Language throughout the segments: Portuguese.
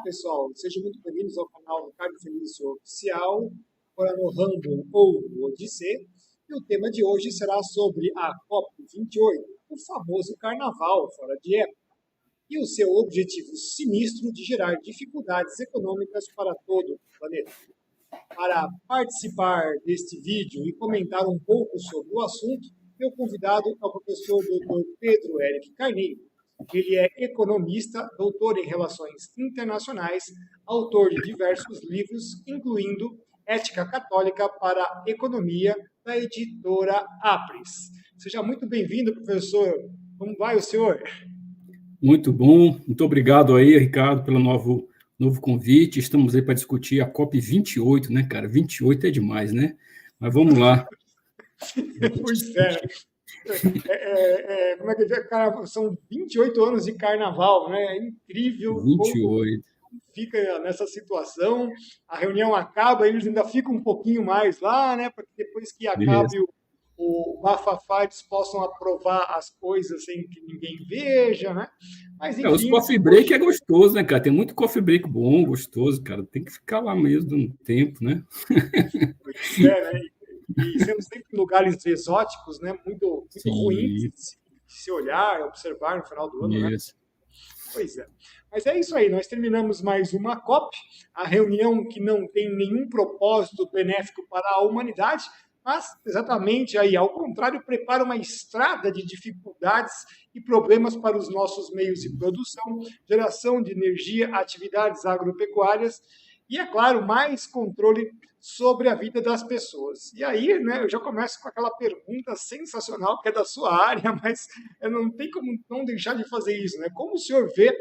pessoal, sejam muito bem-vindos ao canal Ricardo Felício Oficial, agora no Rumble ou no Odissê. E o tema de hoje será sobre a COP28, o famoso carnaval fora de época, e o seu objetivo sinistro de gerar dificuldades econômicas para todo o planeta. Para participar deste vídeo e comentar um pouco sobre o assunto, meu convidado é o professor Dr. Pedro Éric Carneiro. Ele é economista, doutor em Relações Internacionais, autor de diversos livros, incluindo Ética Católica para a Economia, da editora Apres. Seja muito bem-vindo, professor. Como vai o senhor? Muito bom. Muito obrigado aí, Ricardo, pelo novo convite. Estamos aí para discutir a COP28, né, cara? 28 é demais, né? Mas vamos lá. Pois é. Como é que é? Cara, são 28 anos de carnaval, né? É incrível 28. como fica nessa situação. A reunião acaba, eles ainda ficam um pouquinho mais lá, né? Para que depois que acabe o bafafá, eles possam aprovar as coisas sem que ninguém veja, né? Mas, enfim, os coffee break é gostoso, né, cara? Tem muito coffee break bom, gostoso, cara. Tem que ficar lá mesmo dando tempo, né? Pois é, né? E sendo sempre lugares exóticos, né? Muito ruins de se olhar, observar no final do ano, né? Pois é. Mas é isso aí, nós terminamos mais uma COP, a reunião que não tem nenhum propósito benéfico para a humanidade, mas exatamente aí, ao contrário, prepara uma estrada de dificuldades e problemas para os nossos meios de produção, geração de energia, atividades agropecuárias e, é claro, mais controle sobre a vida das pessoas. E aí, né, eu já começo com aquela pergunta sensacional que é da sua área, mas não tem como não deixar de fazer isso, né? Como o senhor vê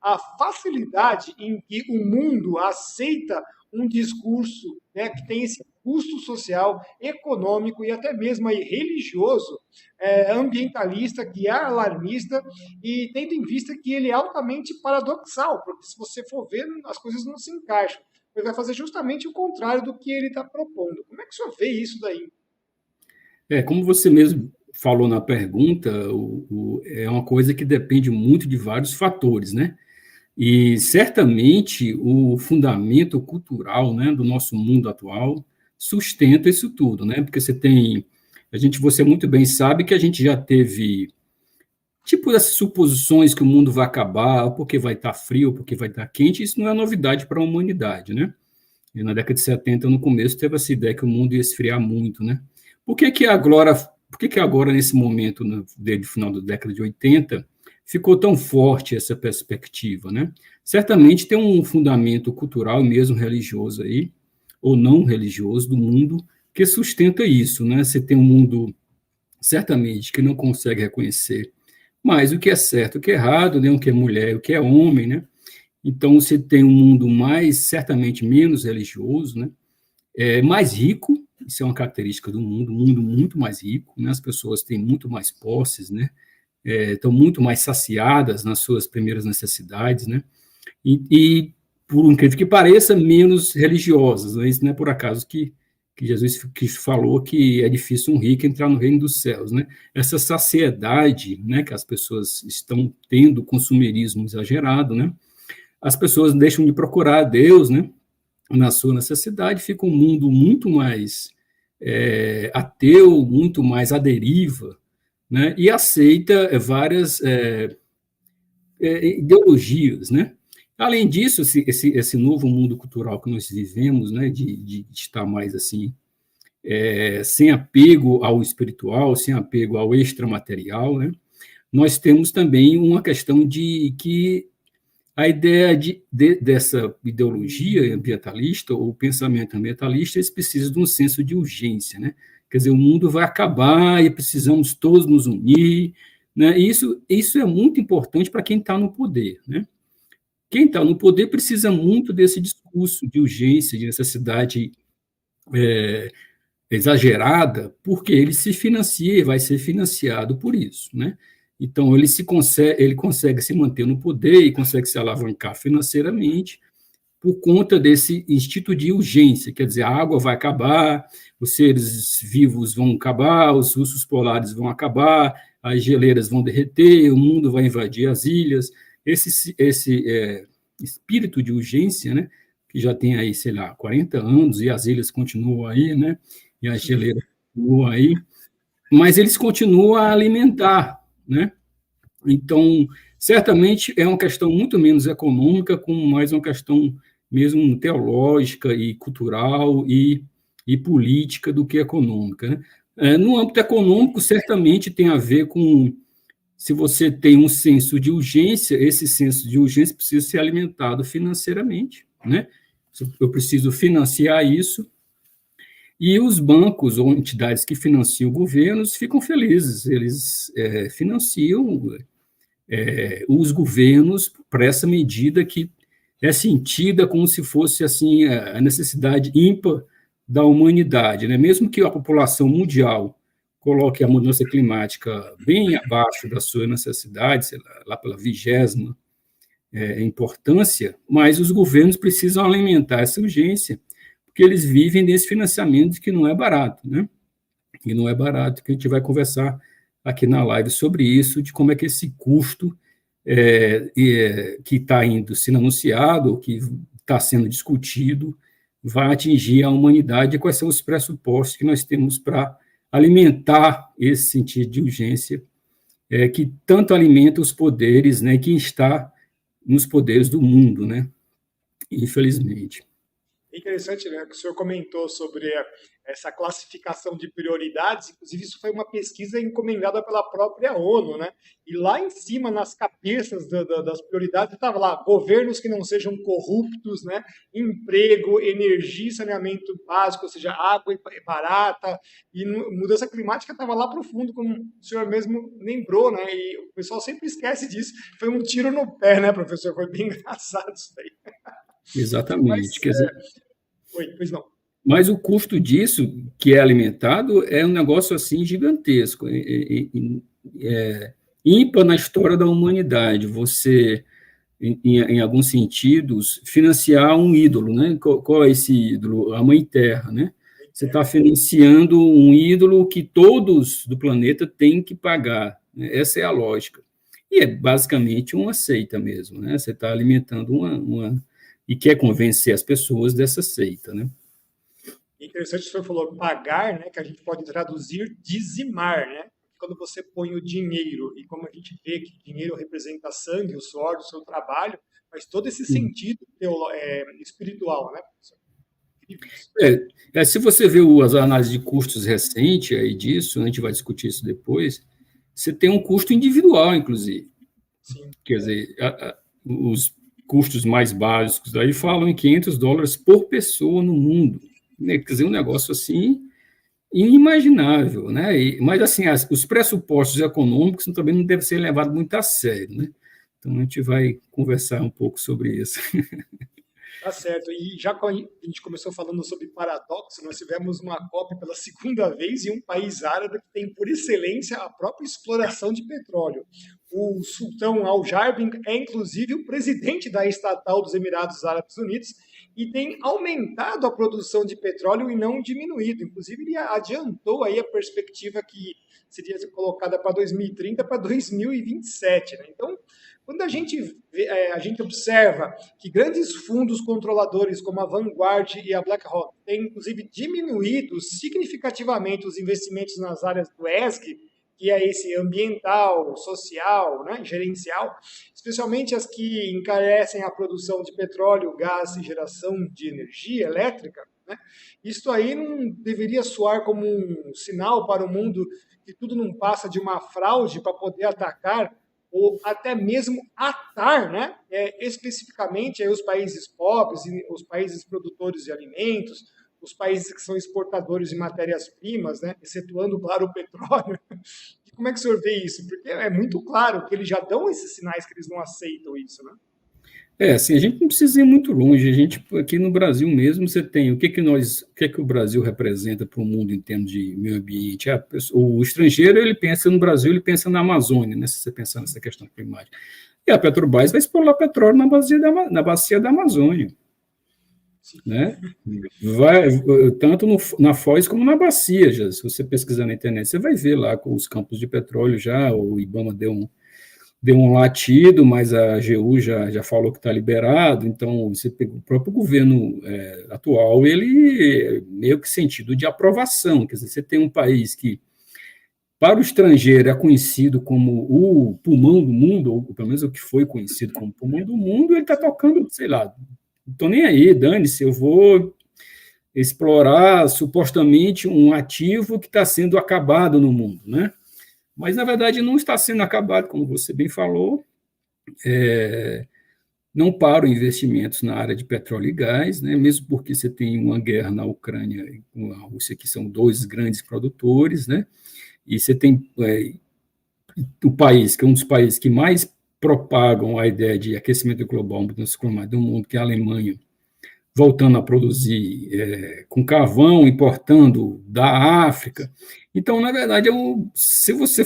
a facilidade em que o mundo aceita um discurso, né, que tem esse custo social, econômico e até mesmo aí religioso, ambientalista, que é alarmista e tendo em vista que ele é altamente paradoxal, porque se você for ver, as coisas não se encaixam. Ele vai fazer justamente o contrário do que ele está propondo. Como é que o senhor vê isso daí? Como você mesmo falou na pergunta, é uma coisa que depende muito de vários fatores, né? E certamente o fundamento cultural, né, do nosso mundo atual sustenta isso tudo, né? Porque você muito bem sabe que a gente já teve tipo essas suposições que o mundo vai acabar, ou porque vai estar frio, ou porque vai estar quente, isso não é novidade para a humanidade, né? E na década de 70, no começo, teve essa ideia que o mundo ia esfriar muito, né? Por que agora, nesse momento, desde o final da década de 80, ficou tão forte essa perspectiva, né? Certamente tem um fundamento cultural e mesmo religioso aí, ou não religioso, do mundo, que sustenta isso, né? Você tem um mundo, certamente, que não consegue reconhecer mais o que é certo, o que é errado, né? O que é mulher, o que é homem, né? Então, você tem um mundo certamente menos religioso, né? Mais rico, isso é uma característica do mundo, um mundo muito mais rico, né? As pessoas têm muito mais posses, né? Estão muito mais saciadas nas suas primeiras necessidades, né? E por incrível que pareça, menos religiosas, né? Isso não é por acaso que Jesus falou que é difícil um rico entrar no reino dos céus, né? Essa saciedade, né, que as pessoas estão tendo, consumerismo exagerado, né? As pessoas deixam de procurar a Deus, né, na sua necessidade, fica um mundo muito mais ateu, muito mais à deriva, né, e aceita várias ideologias, né. Além disso, esse novo mundo cultural que nós vivemos, né, de estar mais assim, sem apego ao espiritual, sem apego ao extramaterial, né, nós temos também uma questão de que a ideia dessa ideologia ambientalista, ou pensamento ambientalista, eles precisam de um senso de urgência, né? Quer dizer, o mundo vai acabar e precisamos todos nos unir, né? E isso é muito importante para quem está no poder, né? Quem está no poder precisa muito desse discurso de urgência, de necessidade exagerada, porque ele se financia e vai ser financiado por isso, né? Então, ele consegue se manter no poder e consegue se alavancar financeiramente por conta desse instinto de urgência, quer dizer, a água vai acabar, os seres vivos vão acabar, os ursos polares vão acabar, as geleiras vão derreter, o mundo vai invadir as ilhas. espírito de urgência, né, que já tem aí, sei lá, 40 anos, e as ilhas continuam aí, né, e as geleiras continuam aí, mas eles continuam a alimentar, né? Então, certamente é uma questão muito menos econômica, como mais uma questão mesmo teológica e cultural e política do que econômica, né? No âmbito econômico, certamente tem a ver com, se você tem um senso de urgência, esse senso de urgência precisa ser alimentado financeiramente, né? Eu preciso financiar isso, e os bancos ou entidades que financiam governos ficam felizes, eles financiam os governos para essa medida que é sentida como se fosse assim a necessidade ímpar da humanidade, né? Mesmo que a população mundial coloque a mudança climática bem abaixo da sua necessidade, sei lá pela 20ª importância, mas os governos precisam alimentar essa urgência, porque eles vivem desse financiamento que não é barato, né? E não é barato, que a gente vai conversar aqui na live sobre isso, de como é que esse custo que está sendo anunciado, que está sendo discutido, vai atingir a humanidade, e quais são os pressupostos que nós temos para alimentar esse sentido de urgência, que tanto alimenta os poderes, né, que está nos poderes do mundo, né, infelizmente. É interessante, né, que o senhor comentou sobre essa classificação de prioridades, inclusive isso foi uma pesquisa encomendada pela própria ONU, né? E lá em cima, nas cabeças das prioridades, estava lá, governos que não sejam corruptos, né? Emprego, energia e saneamento básico, ou seja, água barata, e mudança climática estava lá profundo, como o senhor mesmo lembrou, né? E o pessoal sempre esquece disso. Foi um tiro no pé, né, professor? Foi bem engraçado isso daí. Exatamente. Mas, quer dizer, oi, pois não. Mas o custo disso, que é alimentado, é um negócio assim gigantesco, ímpar na história da humanidade. Você, em alguns sentidos, financiar um ídolo, né? Qual é esse ídolo? A Mãe Terra, né? Você está financiando um ídolo que todos do planeta têm que pagar, né? Essa é a lógica. E é basicamente uma seita mesmo, né? Você está alimentando e quer convencer as pessoas dessa seita, né? Interessante que o senhor falou pagar, né, que a gente pode traduzir dizimar, né? Quando você põe o dinheiro, e como a gente vê que dinheiro representa sangue, o suor do seu trabalho, faz todo esse sentido espiritual, né, professor? Se você vê as análises de custos recentes aí disso, a gente vai discutir isso depois, você tem um custo individual, inclusive. Sim. Quer dizer, os custos mais básicos aí falam em $500 por pessoa no mundo. Quer dizer, um negócio assim inimaginável, né? Mas, assim, os pressupostos econômicos também não devem ser levados muito a sério, né? Então, a gente vai conversar um pouco sobre isso. Tá certo. E já que a gente começou falando sobre paradoxo, nós tivemos uma COP pela segunda vez em um país árabe que tem, por excelência, a própria exploração de petróleo. O sultão Al Jarbin é, inclusive, o presidente da estatal dos Emirados Árabes Unidos e tem aumentado a produção de petróleo e não diminuído. Inclusive, ele adiantou aí a perspectiva que seria colocada para 2030 para 2027. Né? Então, quando a gente observa que grandes fundos controladores como a Vanguard e a BlackRock têm, inclusive, diminuído significativamente os investimentos nas áreas do ESG, que é esse ambiental, social, né, gerencial, especialmente as que encarecem a produção de petróleo, gás e geração de energia elétrica, né, isso aí não deveria soar como um sinal para o mundo que tudo não passa de uma fraude para poder atacar ou até mesmo atar, né, especificamente aí os países pobres, os países produtores de alimentos, os países que são exportadores de matérias-primas, né, excetuando, claro, o petróleo. E como é que o senhor vê isso? Porque é muito claro que eles já dão esses sinais que eles não aceitam isso, né? Assim, a gente não precisa ir muito longe. A gente, aqui no Brasil mesmo, você tem o que o Brasil representa para o mundo em termos de meio ambiente. O estrangeiro, ele pensa no Brasil, ele pensa na Amazônia, né, se você pensar nessa questão climática. E a Petrobras vai explorar petróleo na bacia da Amazônia. Né? Tanto na Foz como na bacia, já, se você pesquisar na internet, você vai ver lá com os campos de petróleo já, o IBAMA deu deu um latido, mas a AGU já falou que está liberado, então você pega o próprio governo atual, ele meio que sentido de aprovação, quer dizer, você tem um país que, para o estrangeiro, é conhecido como o pulmão do mundo, ou pelo menos o que foi conhecido como pulmão do mundo, ele está tocando, sei lá, não estou nem aí, dane-se, eu vou explorar supostamente um ativo que está sendo acabado no mundo, né? Mas, na verdade, não está sendo acabado, como você bem falou, não param investimentos na área de petróleo e gás, né? Mesmo porque você tem uma guerra na Ucrânia e com a Rússia, que são dois grandes produtores, né? E você tem o país, que é um dos países que mais propagam a ideia de aquecimento global, mudança climática do mundo, que é a Alemanha, voltando a produzir com carvão, importando da África. Então, na verdade, se você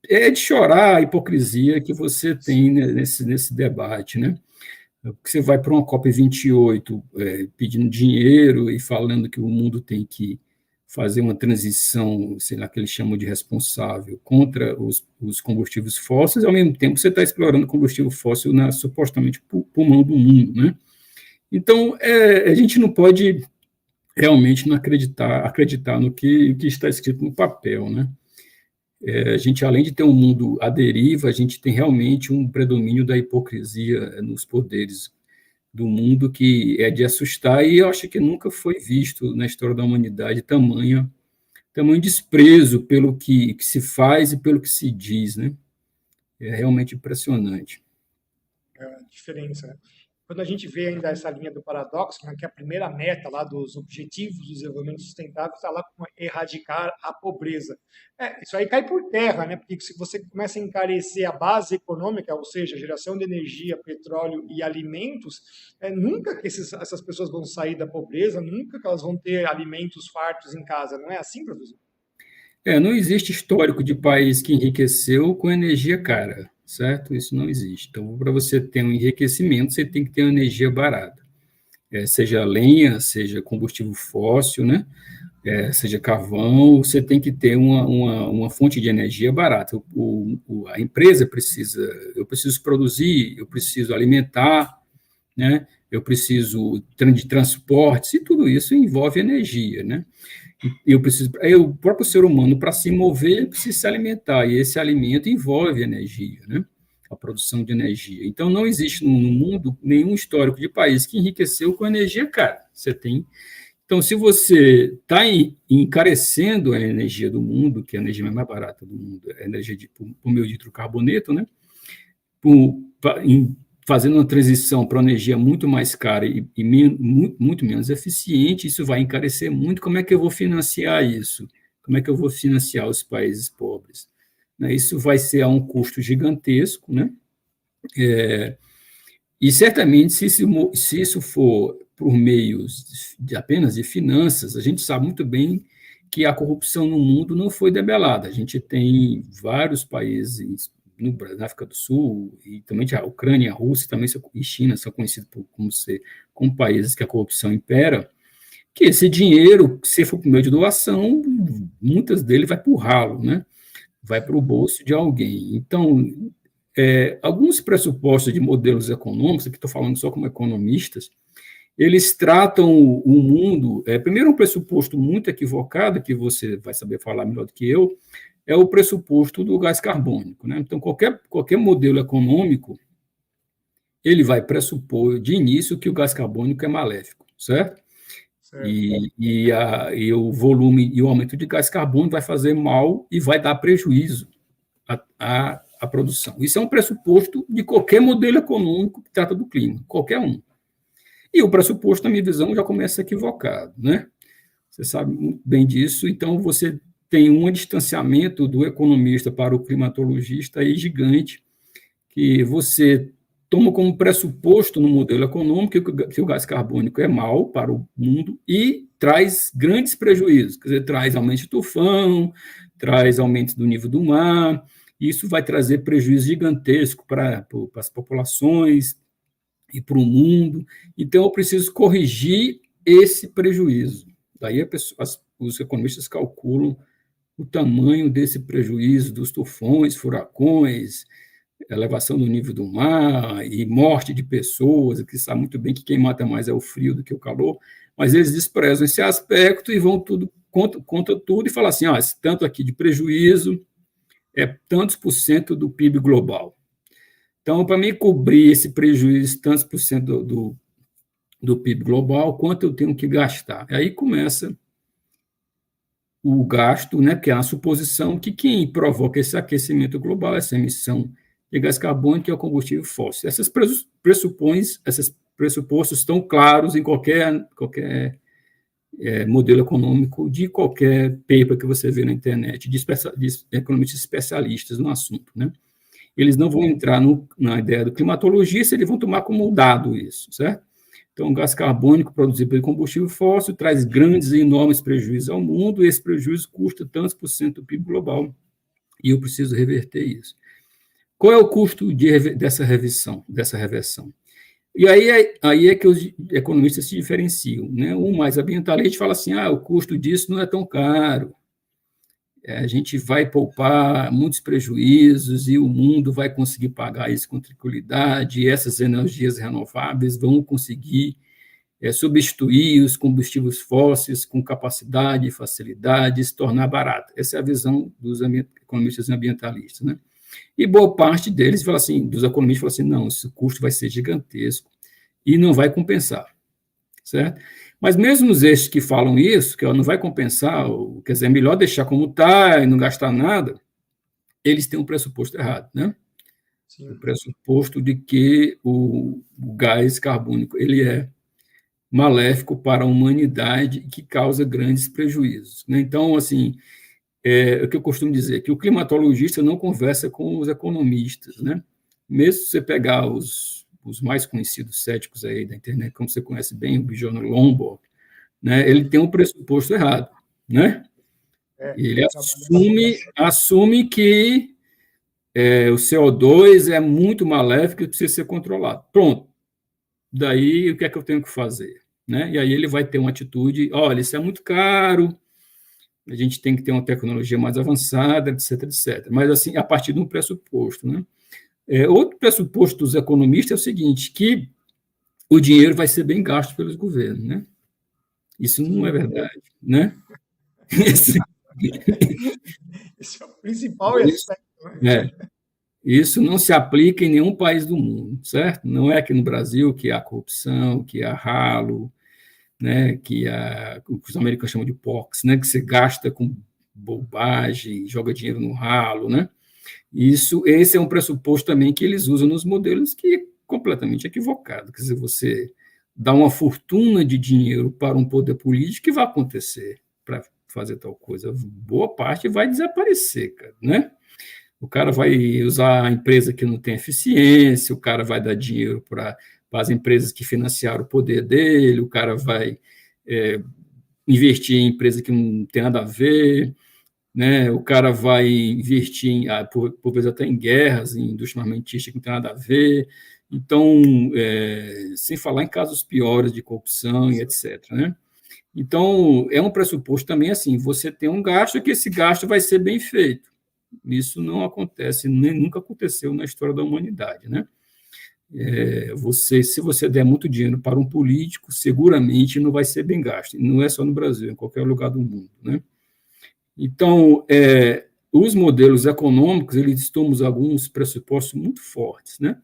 é de chorar a hipocrisia que você tem nesse debate, né? Porque você vai para uma COP28 pedindo dinheiro e falando que o mundo tem que fazer uma transição, sei lá, que eles chamam de responsável, contra os combustíveis fósseis, e, ao mesmo tempo, você está explorando combustível fóssil supostamente pulmão do mundo, né? Então, a gente não pode realmente não acreditar no que está escrito no papel, né? A gente, além de ter um mundo à deriva, a gente tem realmente um predomínio da hipocrisia nos poderes do mundo que é de assustar, e eu acho que nunca foi visto na história da humanidade tamanho desprezo pelo que se faz e pelo que se diz, né? É realmente impressionante. É a diferença, né? Quando a gente vê ainda essa linha do paradoxo, né, que a primeira meta lá dos Objetivos do Desenvolvimento Sustentável está lá com erradicar a pobreza. Isso aí cai por terra, né? Porque se você começa a encarecer a base econômica, ou seja, geração de energia, petróleo e alimentos, nunca que essas pessoas vão sair da pobreza, nunca que elas vão ter alimentos fartos em casa. Não é assim, professor? Não existe histórico de país que enriqueceu com energia cara, certo? Isso não existe. Então, para você ter um enriquecimento, você tem que ter uma energia barata. Seja lenha, seja combustível fóssil, né? Seja carvão, você tem que ter uma fonte de energia barata. A empresa eu preciso produzir, eu preciso alimentar, né? Eu preciso de transportes, e tudo isso envolve energia, né? O próprio ser humano, para se mover, ele precisa se alimentar, e esse alimento envolve energia, né? A produção de energia. Então, não existe no mundo nenhum histórico de país que enriqueceu com energia cara. Então, se você está encarecendo a energia do mundo, que é a energia mais barata do mundo, é a energia por meio de hidrocarboneto, né? Fazendo uma transição para uma energia muito mais cara e muito menos eficiente, isso vai encarecer muito. Como é que eu vou financiar isso? Como é que eu vou financiar os países pobres? Isso vai ser a um custo gigantesco, né? E certamente, se isso for por meios apenas de finanças, a gente sabe muito bem que a corrupção no mundo não foi debelada. A gente tem vários países na África do Sul, e também a Ucrânia, a Rússia também, e China são conhecidos como países que a corrupção impera, que esse dinheiro, se for por meio de doação, muitas dele vai para o ralo, né? Vai para o bolso de alguém. Então, alguns pressupostos de modelos econômicos, aqui estou falando só como economistas, eles tratam o mundo, primeiro um pressuposto muito equivocado, que você vai saber falar melhor do que eu, é o pressuposto do gás carbônico, né? Então, qualquer modelo econômico, ele vai pressupor de início que o gás carbônico é maléfico, certo? E o volume e o aumento de gás carbônico vai fazer mal e vai dar prejuízo à produção. Isso é um pressuposto de qualquer modelo econômico que trata do clima, qualquer um. E o pressuposto, na minha visão, já começa equivocado, né? Você sabe muito bem disso, então você tem um distanciamento do economista para o climatologista aí gigante, que você toma como pressuposto no modelo econômico que o gás carbônico é mau para o mundo e traz grandes prejuízos, quer dizer, traz aumento de tufão, traz aumento do nível do mar, e isso vai trazer prejuízo gigantesco para as populações e para o mundo. Então, eu preciso corrigir esse prejuízo. Daí os economistas calculam o tamanho desse prejuízo dos tufões, furacões, elevação do nível do mar e morte de pessoas, que sabe muito bem que quem mata mais é o frio do que o calor, mas eles desprezam esse aspecto e vão tudo, conta tudo e falam assim, esse tanto aqui de prejuízo é tantos por cento do PIB global. Então, para mim cobrir esse prejuízo, tantos por cento do PIB global, quanto eu tenho que gastar? Aí começa o gasto, né, que é a suposição que quem provoca esse aquecimento global, essa emissão de gás carbônico, é o combustível fóssil. Esses pressupostos estão claros em qualquer modelo econômico de qualquer paper que você vê na internet, de economistas especialistas no assunto, né? Eles não vão entrar na ideia do climatologista, eles vão tomar como dado isso, certo? Então, o gás carbônico produzido pelo combustível fóssil traz grandes e enormes prejuízos ao mundo, e esse prejuízo custa tantos por cento do PIB global, e eu preciso reverter isso. Qual é o custo dessa reversão? E aí é que os economistas se diferenciam, né? Um mais ambientalista fala assim, o custo disso não é tão caro, a gente vai poupar muitos prejuízos e o mundo vai conseguir pagar isso com tranquilidade, e essas energias renováveis vão conseguir substituir os combustíveis fósseis com capacidade e facilidade e se tornar barato. Essa é a visão dos economistas ambientalistas, né? E boa parte deles fala assim, dos economistas fala assim, não, esse custo vai ser gigantesco e não vai compensar, certo? Mas mesmo os estes que falam isso, que não vai compensar, quer dizer, é melhor deixar como está e não gastar nada, eles têm um pressuposto errado, né? Sim. O pressuposto de que o gás carbônico ele é maléfico para a humanidade e que causa grandes prejuízos, né? Então, assim, o que eu costumo dizer, que o climatologista não conversa com os economistas, né? Mesmo se você pegar os mais conhecidos céticos aí da internet, como você conhece bem, o Bjorn Lomborg, né? Ele tem um pressuposto errado, né? Ele assume que o CO2 é muito maléfico e precisa ser controlado. Pronto. Daí, o que é que eu tenho que fazer? Né? E aí ele vai ter uma atitude, olha, isso é muito caro, a gente tem que ter uma tecnologia mais avançada, etc, etc. Mas, assim, a partir de um pressuposto, né? Outro pressuposto dos economistas é o seguinte, que o dinheiro vai ser bem gasto pelos governos, né? Isso não é verdade, né? Esse é o principal aspecto. Né? Isso não se aplica em nenhum país do mundo, certo? Não é aqui no Brasil que há corrupção, que há ralo, né? Que há o que os americanos chamam de POX, né? Que você gasta com bobagem, joga dinheiro no ralo, né? Esse é um pressuposto também que eles usam nos modelos que é completamente equivocado. Quer dizer, você dá uma fortuna de dinheiro para um poder político, que vai acontecer para fazer tal coisa? Boa parte vai desaparecer, cara, né? O cara vai usar a empresa que não tem eficiência, o cara vai dar dinheiro para as empresas que financiaram o poder dele, o cara vai investir em empresa que não tem nada a ver, né? O cara vai investir, por vezes, até em guerras, em indústria armamentista que não tem nada a ver. Então, sem falar em casos piores de corrupção e etc, né? Então, é um pressuposto também assim, você tem um gasto que esse gasto vai ser bem feito. Isso não acontece, nem nunca aconteceu na história da humanidade, né? Se você der muito dinheiro para um político, seguramente não vai ser bem gasto. Não é só no Brasil, em qualquer lugar do mundo, né? Então, os modelos econômicos, eles tomam alguns pressupostos muito fortes, né?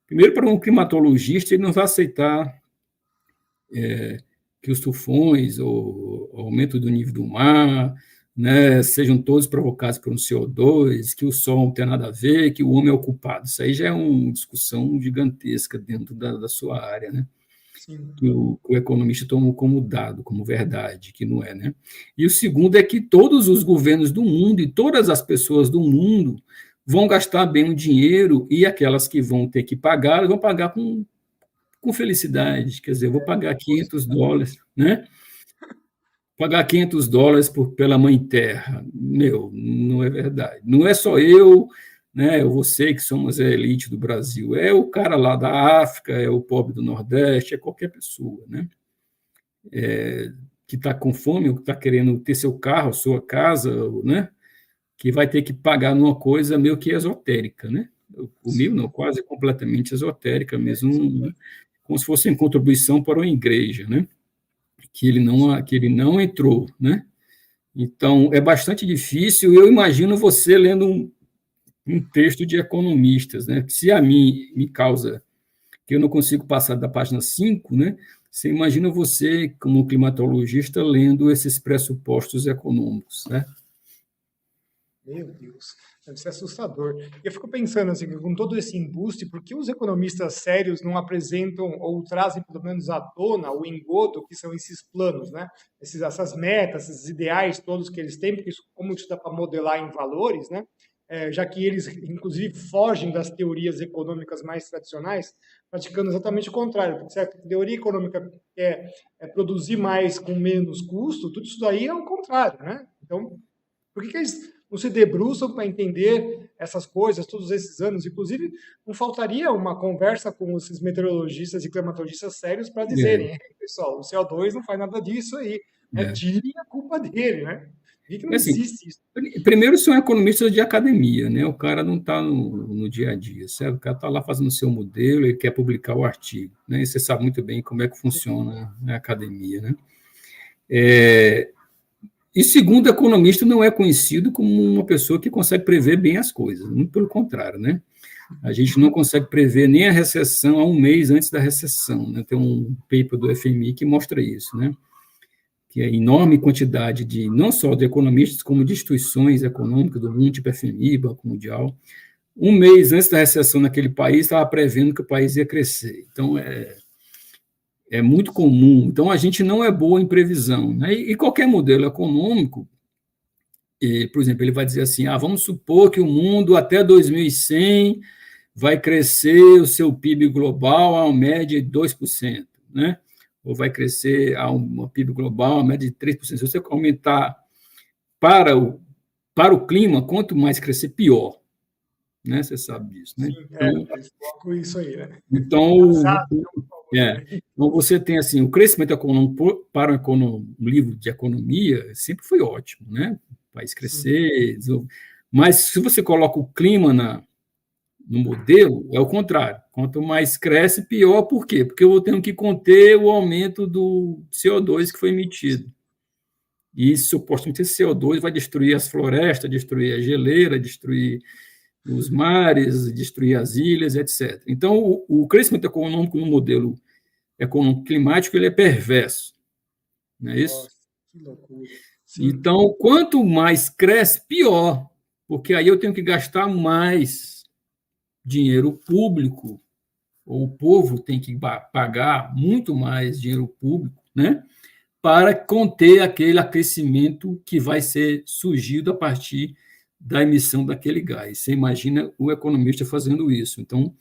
Primeiro, para um climatologista, ele não vai aceitar que os tufões, ou aumento do nível do mar, né, sejam todos provocados por um CO2, que o Sol não tem nada a ver, que o homem é o culpado. Isso aí já é uma discussão gigantesca dentro da sua área, né? Que o economista toma como dado, como verdade, que não é, né? E o segundo é que todos os governos do mundo e todas as pessoas do mundo vão gastar bem o dinheiro, e aquelas que vão ter que pagar, vão pagar com felicidade. Quer dizer, eu vou pagar $500, né? Pagar $500 pela Mãe Terra. Meu, não é verdade. Não é só eu, né, você que somos a elite do Brasil, é o cara lá da África, é o pobre do Nordeste, é qualquer pessoa, né? Que está com fome, ou que está querendo ter seu carro, sua casa, né? Que vai ter que pagar numa coisa meio que esotérica, né? Comigo não, quase completamente esotérica mesmo, né? Como se fosse em contribuição para uma igreja, né? Que ele não entrou, né? Então, é bastante difícil. Eu imagino você lendo um texto de economistas, né? Se a mim me causa que eu não consigo passar da página 5, né? Você imagina você, como climatologista, lendo esses pressupostos econômicos, né? Meu Deus, deve ser assustador. Eu fico pensando assim, com todo esse embuste, por que os economistas sérios não apresentam ou trazem pelo menos à tona o engodo que são esses planos, né? Essas metas, esses ideais todos que eles têm, porque isso, como isso dá para modelar em valores, né? Já que eles, inclusive, fogem das teorias econômicas mais tradicionais, praticando exatamente o contrário, porque certo? A teoria econômica é produzir mais com menos custo, tudo isso daí é o contrário, né? Então, por que eles não se debruçam para entender essas coisas todos esses anos? Inclusive, não faltaria uma conversa com esses meteorologistas e climatologistas sérios para dizerem, pessoal, o CO2 não faz nada disso aí, né? Tirem a culpa dele, né? Por que não assim, existe isso? Primeiro, são economistas de academia, né? O cara não está no dia a dia, certo? O cara está lá fazendo o seu modelo, ele quer publicar o artigo, né? E você sabe muito bem como é que funciona a academia, né? E segundo, economista não é conhecido como uma pessoa que consegue prever bem as coisas, muito pelo contrário, né? A gente não consegue prever nem a recessão a um mês antes da recessão, né? Tem um paper do FMI que mostra isso, né? Que é a enorme quantidade de, não só de economistas, como de instituições econômicas do mundo, tipo FMI, Banco Mundial, um mês antes da recessão naquele país, estava prevendo que o país ia crescer. Então, é muito comum. Então, a gente não é boa em previsão, né? E qualquer modelo econômico, por exemplo, ele vai dizer assim, vamos supor que o mundo até 2100 vai crescer o seu PIB global a uma média de 2%, né? Ou vai crescer a uma PIB global a uma média de 3%. Se você aumentar para o clima, quanto mais crescer, pior. Né? Você sabe disso, né? Sim, eles colocam isso aí, né? Então, Né? então você tem assim, o crescimento econômico para um livro de economia sempre foi ótimo, né? O país crescer, mas se você coloca o clima no modelo, é o contrário. Quanto mais cresce, pior. Por quê? Porque eu tenho que conter o aumento do CO2 que foi emitido. E, supostamente, esse CO2 vai destruir as florestas, destruir a geleira, destruir os mares, destruir as ilhas, etc. Então, o crescimento econômico no modelo econômico climático ele é perverso. Não é isso? Nossa, que loucura. Sim. Então, quanto mais cresce, pior. Porque aí eu tenho que gastar mais dinheiro público, ou o povo tem que pagar muito mais dinheiro público, né, para conter aquele aquecimento que vai ser surgido a partir da emissão daquele gás. Você imagina o economista fazendo isso. Então,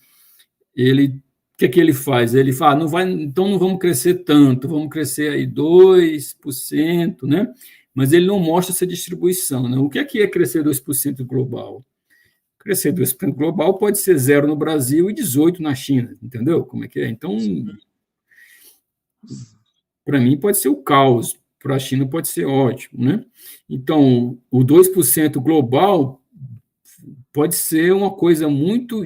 o que ele faz? Ele fala, então não vamos crescer tanto, vamos crescer aí 2%, né? Mas ele não mostra essa distribuição, né? O que é crescer 2% global? Crescer 2% global pode ser 0 no Brasil e 18% na China, entendeu? Como é que é? Então, para mim pode ser o caos, para a China pode ser ótimo, né? Então, o 2% global pode ser uma coisa muito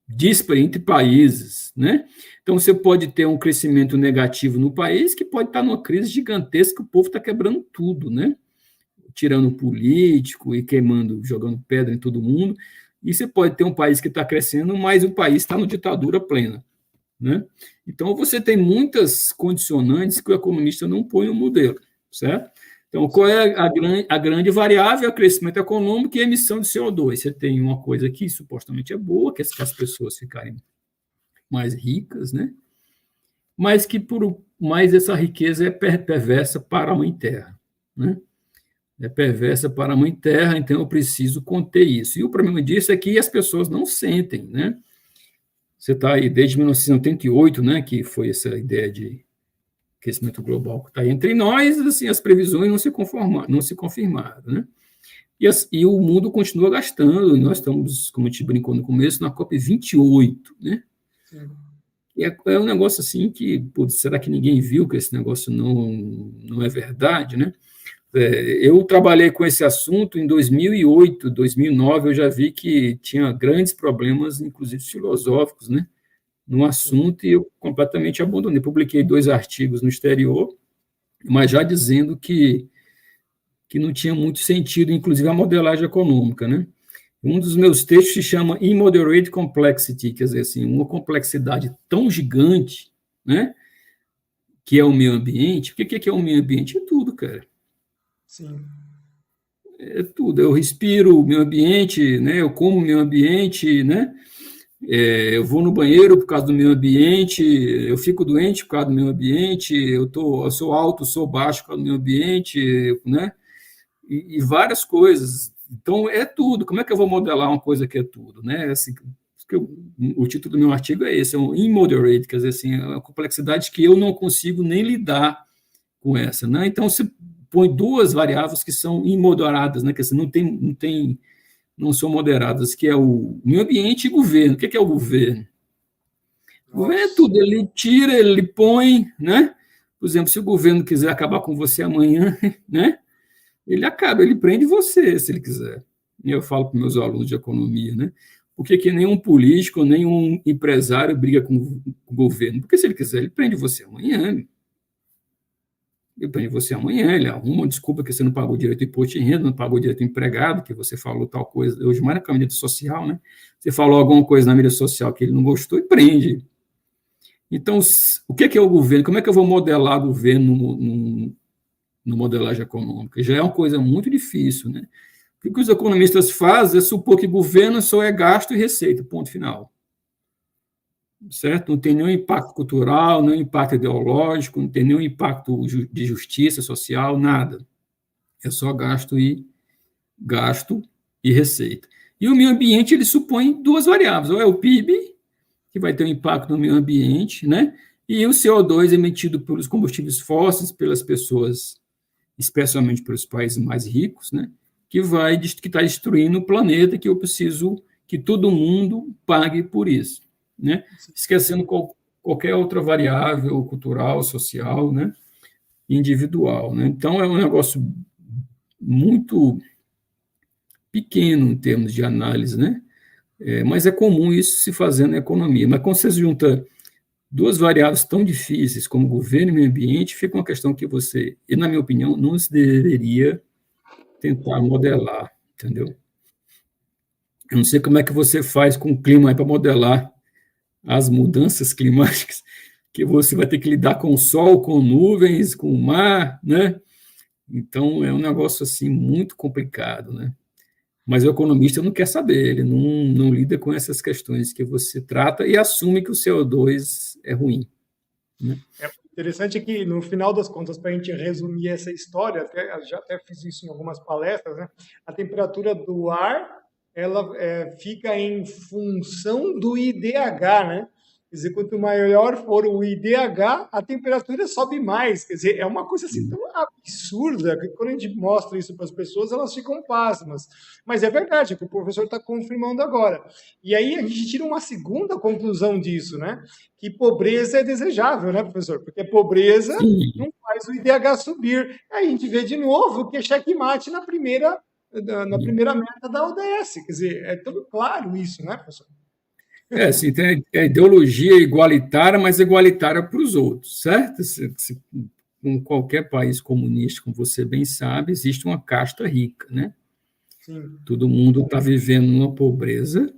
díspara entre países, né? Então, você pode ter um crescimento negativo no país que pode estar numa crise gigantesca, o povo está quebrando tudo, né? Tirando político e queimando, jogando pedra em todo mundo. E você pode ter um país que está crescendo, mas o país está na ditadura plena, né? Então, você tem muitas condicionantes que o economista não põe no modelo, certo? Então, qual é a grande variável? É o crescimento econômico e a emissão de CO2. Você tem uma coisa que supostamente é boa, que é as pessoas ficarem mais ricas, né? Mas que mais essa riqueza é perversa para a Mãe Terra, né? É perversa para a Mãe Terra, então eu preciso conter isso. E o problema disso é que as pessoas não sentem, né? Você está aí desde 1988, né, que foi essa ideia de aquecimento global que está entre nós, assim, as previsões não se confirmaram, né? E o mundo continua gastando, e nós estamos, como a gente brincou no começo, na COP28, né? E é um negócio assim que, putz, será que ninguém viu que esse negócio não é verdade, né? Eu trabalhei com esse assunto em 2008, 2009, eu já vi que tinha grandes problemas, inclusive filosóficos, né, no assunto, e eu completamente abandonei. Publiquei 2 artigos no exterior, mas já dizendo que não tinha muito sentido, inclusive a modelagem econômica, né? Um dos meus textos se chama Immoderate Complexity, quer dizer, assim, uma complexidade tão gigante, né, que é o meio ambiente. O que é o meio ambiente? É tudo, cara. Sim. É tudo. Eu respiro o meio ambiente, né, eu como o meio ambiente, né, eu vou no banheiro por causa do meio ambiente, eu fico doente por causa do meio ambiente, eu sou alto, sou baixo por causa do meio ambiente, né, e várias coisas. Então, é tudo. Como é que eu vou modelar uma coisa que é tudo? Né? Assim, o título do meu artigo é esse, é um immoderate, quer dizer, assim, é uma complexidade que eu não consigo nem lidar com essa. Né? Então, você põe 2 variáveis que são imoderadas, né? Que assim, não são moderadas, que é o meio ambiente e governo. O que é o governo? O governo é tudo, ele tira, ele põe, né? Por exemplo, se o governo quiser acabar com você amanhã, né? Ele acaba, ele prende você, se ele quiser. E eu falo para meus alunos de economia, né? Por que nenhum político, nenhum empresário briga com o governo? Porque se ele quiser, ele prende você amanhã. Ele prende você amanhã, ele arruma uma desculpa que você não pagou direito de imposto de renda, não pagou direito de empregado, que você falou tal coisa, hoje mais na mídia social, né? Você falou alguma coisa na mídia social que ele não gostou e prende. Então, o que é o governo? Como é que eu vou modelar o governo no modelagem econômica? Já é uma coisa muito difícil, né? O que os economistas fazem é supor que governo só é gasto e receita, ponto final. Certo? Não tem nenhum impacto cultural, nenhum impacto ideológico, não tem nenhum impacto de justiça social, nada. É só gasto e receita. E o meio ambiente, ele supõe 2 variáveis, ou é o PIB, que vai ter um impacto no meio ambiente, né? E o CO2 emitido pelos combustíveis fósseis, pelas pessoas, especialmente pelos países mais ricos, né? Que está destruindo o planeta, que eu preciso que todo mundo pague por isso, né? Esquecendo qualquer outra variável cultural, social, né? Individual, né? Então é um negócio muito pequeno em termos de análise, né? Mas é comum isso se fazer na economia. Mas quando você junta 2 variáveis tão difíceis como governo e meio ambiente, fica uma questão que você, e na minha opinião, não se deveria tentar modelar, entendeu? Eu não sei como é que você faz com o clima para modelar as mudanças climáticas, que você vai ter que lidar com o sol, com nuvens, com o mar, né? Então, é um negócio, assim, muito complicado, né? Mas o economista não quer saber, ele não lida com essas questões que você trata e assume que o CO2 é ruim, né? É interessante que, no final das contas, para a gente resumir essa história, já até fiz isso em algumas palestras, né? A temperatura do ar ela fica em função do IDH, né? Quer dizer, quanto maior for o IDH, a temperatura sobe mais. Quer dizer, é uma coisa assim tão absurda que quando a gente mostra isso para as pessoas, elas ficam pasmas. Mas é verdade, que o professor está confirmando agora. E aí a gente tira uma segunda conclusão disso, né? Que pobreza é desejável, né, professor? Porque pobreza Sim. não faz o IDH subir. Aí a gente vê de novo que é checkmate na primeira meta da ODS. Quer dizer, é tão claro isso, né, professor? Assim, tem a ideologia igualitária, mas igualitária para os outros, certo? Em qualquer país comunista, como você bem sabe, existe uma casta rica, né? Sim. Todo mundo está vivendo numa pobreza,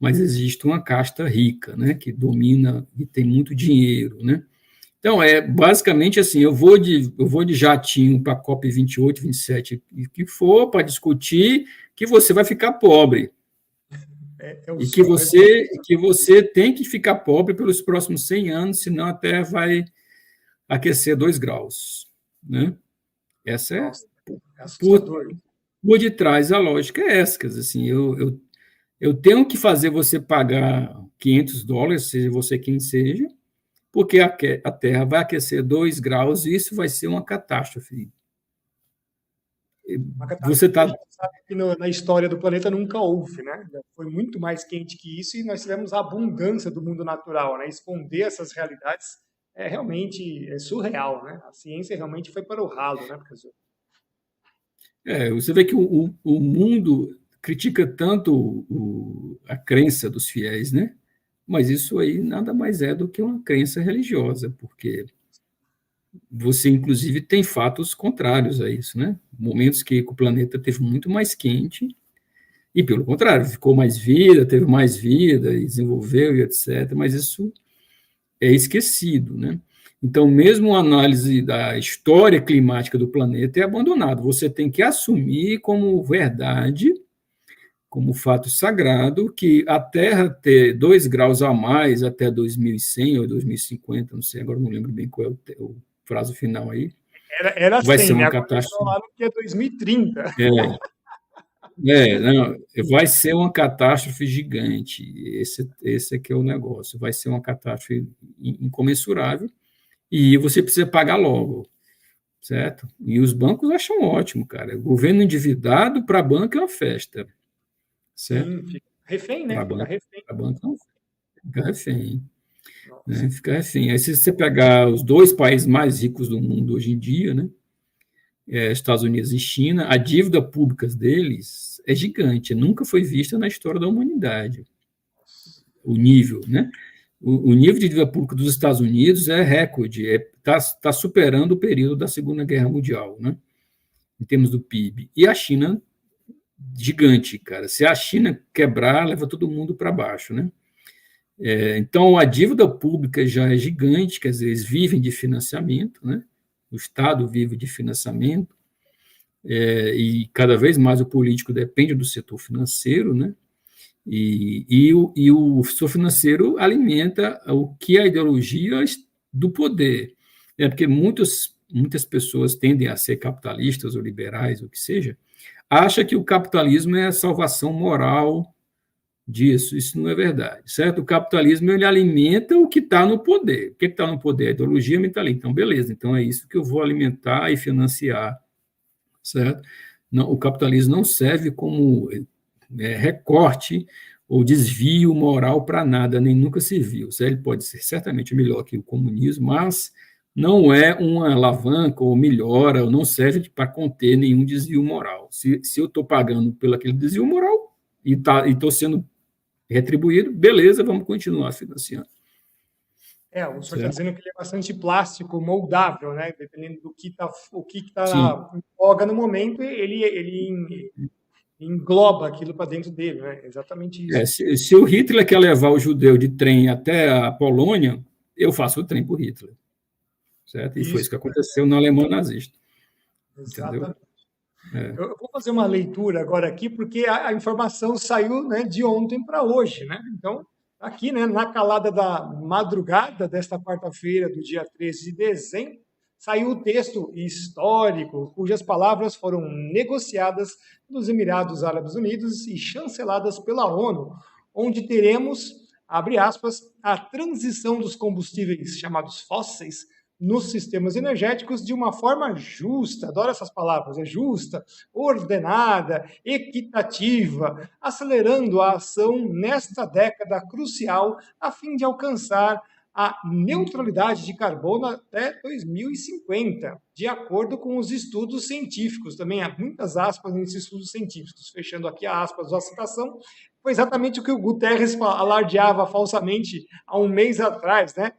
mas existe uma casta rica, né? Que domina e tem muito dinheiro, né? Então, basicamente assim, eu vou de jatinho para a COP 28, 27, e que for, para discutir que você vai ficar pobre. E que você tem que ficar pobre pelos próximos 100 anos, senão a Terra vai aquecer 2 graus. Né? Essa Nossa, é por, assustador. por detrás, a lógica é essa. Quer dizer, assim, eu tenho que fazer você pagar $500, seja você quem seja, porque a Terra vai aquecer 2 graus e isso vai ser uma catástrofe. Uma Você catástrofe que a está. gente sabe que na história do planeta nunca houve, né? Foi muito mais quente que isso e nós tivemos a abundância do mundo natural, né? Esconder essas realidades é realmente surreal, né? A ciência realmente foi para o ralo, né, professor? Você vê que o mundo critica tanto a crença dos fiéis, né? Mas isso aí nada mais é do que uma crença religiosa, porque você, inclusive, tem fatos contrários a isso, né? Momentos que o planeta teve muito mais quente e, pelo contrário, ficou mais vida, teve mais vida, e desenvolveu e etc., mas isso é esquecido, né? Então, mesmo a análise da história climática do planeta é abandonada. Você tem que assumir como verdade, como fato sagrado, que a Terra ter 2 graus a mais até 2100 ou 2050, não sei, agora não lembro bem qual é o prazo final aí, Era vai ser 100, né? uma Agora eles catástrofe. falaram que é 2030. Não, vai ser uma catástrofe gigante. Esse é que é o negócio. Vai ser uma catástrofe incomensurável e você precisa pagar logo, certo? E os bancos acham ótimo, cara. O governo endividado para banco é uma festa, certo? Sim, fica refém, né? Para Fica banco, refém. para banco não, fica refém, Nossa. né? Fica refém. Aí se você pegar os 2 países mais ricos do mundo hoje em dia, né? Estados Unidos e China, a dívida pública deles é gigante, nunca foi vista na história da humanidade. O nível, né? O nível de dívida pública dos Estados Unidos é recorde, tá superando o período da Segunda Guerra Mundial, né? Em termos do PIB. E a China, gigante, cara. Se a China quebrar, leva todo mundo para baixo, né? Então, a dívida pública já é gigante, quer dizer, eles vivem de financiamento, né? O Estado vive de financiamento, e cada vez mais o político depende do setor financeiro, né? E o setor financeiro alimenta o que a ideologia do poder. Porque muitas pessoas tendem a ser capitalistas ou liberais, ou o que seja, acha que o capitalismo é a salvação moral disso. Isso não é verdade, certo? O capitalismo ele alimenta o que está no poder. O que está no poder? A ideologia mentalista. Então, beleza, então é isso que eu vou alimentar e financiar, certo? Não, o capitalismo não serve como recorte ou desvio moral para nada, nem nunca serviu. Ele pode ser certamente melhor que o comunismo, mas não é uma alavanca ou melhora, ou não serve para conter nenhum desvio moral. Se eu estou pagando pelo aquele desvio moral e estou sendo retribuído, beleza, vamos continuar financiando. O senhor está dizendo que ele é bastante plástico, moldável, né? Dependendo do que o que está em voga no momento, ele engloba aquilo para dentro dele, né? Exatamente isso. Se o Hitler quer levar o judeu de trem até a Polônia, eu faço o trem por Hitler, certo? E foi isso que aconteceu na Alemanha nazista. Exatamente. Entendeu? Eu vou fazer uma leitura agora aqui, porque a informação saiu, né, de ontem para hoje, né? Então, aqui, né, na calada da madrugada desta quarta-feira, do dia 13 de dezembro, saiu o texto histórico, cujas palavras foram negociadas nos Emirados Árabes Unidos e chanceladas pela ONU, onde teremos, abre aspas, a transição dos combustíveis chamados fósseis nos sistemas energéticos de uma forma justa, adoro essas palavras, é justa, ordenada, equitativa, acelerando a ação nesta década crucial a fim de alcançar a neutralidade de carbono até 2050, de acordo com os estudos científicos. Também há muitas aspas nesses estudos científicos. Fechando aqui a aspas da citação, foi exatamente o que o Guterres alardeava falsamente há um mês atrás, né?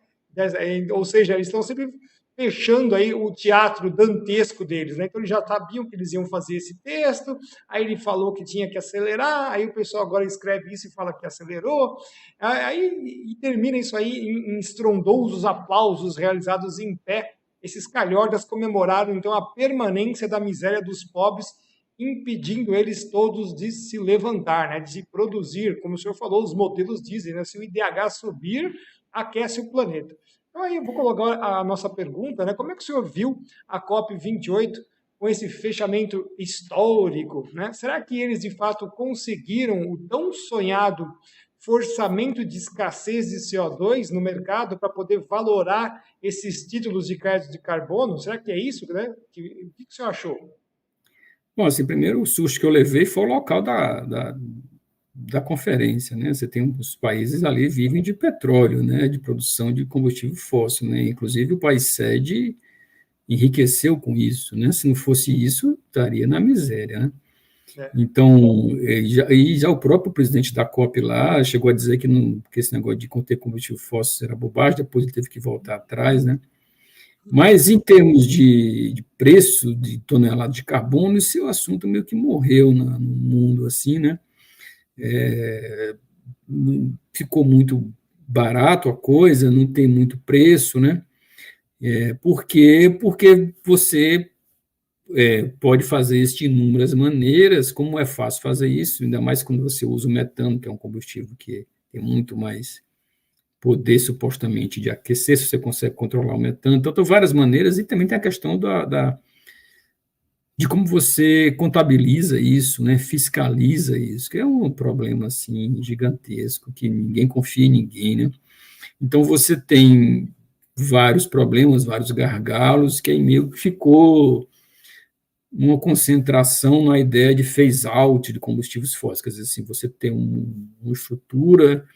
Ou seja, eles estão sempre fechando aí o teatro dantesco deles, né? Então eles já sabiam que eles iam fazer esse texto, aí ele falou que tinha que acelerar, aí o pessoal agora escreve isso e fala que acelerou, aí e termina isso aí em estrondosos aplausos realizados em pé. Esses calhordas comemoraram então a permanência da miséria dos pobres, impedindo eles todos de se levantar, né? De se produzir, como o senhor falou, os modelos dizem, né? Se o IDH subir, aquece o planeta. Então, aí eu vou colocar a nossa pergunta, né? Como é que o senhor viu a COP28 com esse fechamento histórico, né? Será que eles, de fato, conseguiram o tão sonhado forçamento de escassez de CO2 no mercado para poder valorar esses títulos de crédito de carbono? Será que é isso, né? O que o senhor achou? Bom, assim, primeiro o susto que eu levei foi o local da conferência, né? Você tem os países ali vivem de petróleo, né? De produção de combustível fóssil, né? Inclusive o país sede enriqueceu com isso, né? Se não fosse isso, estaria na miséria, né? É. Então, já o próprio presidente da COP lá chegou a dizer que esse negócio de conter combustível fóssil era bobagem, depois ele teve que voltar atrás, né? Mas, em termos de preço de tonelada de carbono, esse assunto meio que morreu no mundo, assim, né? Ficou muito barato a coisa, não tem muito preço, né? Porque você pode fazer isso de inúmeras maneiras, como é fácil fazer isso, ainda mais quando você usa o metano, que é um combustível que tem muito mais poder, supostamente, de aquecer, se você consegue controlar o metano. Então, tem várias maneiras, e também tem a questão de como você contabiliza isso, né, fiscaliza isso, que é um problema assim, gigantesco, que ninguém confia em ninguém. Né? Então, você tem vários problemas, vários gargalos, que aí meio que ficou uma concentração na ideia de phase-out de combustíveis fósseis. Quer dizer, assim, você tem uma estrutura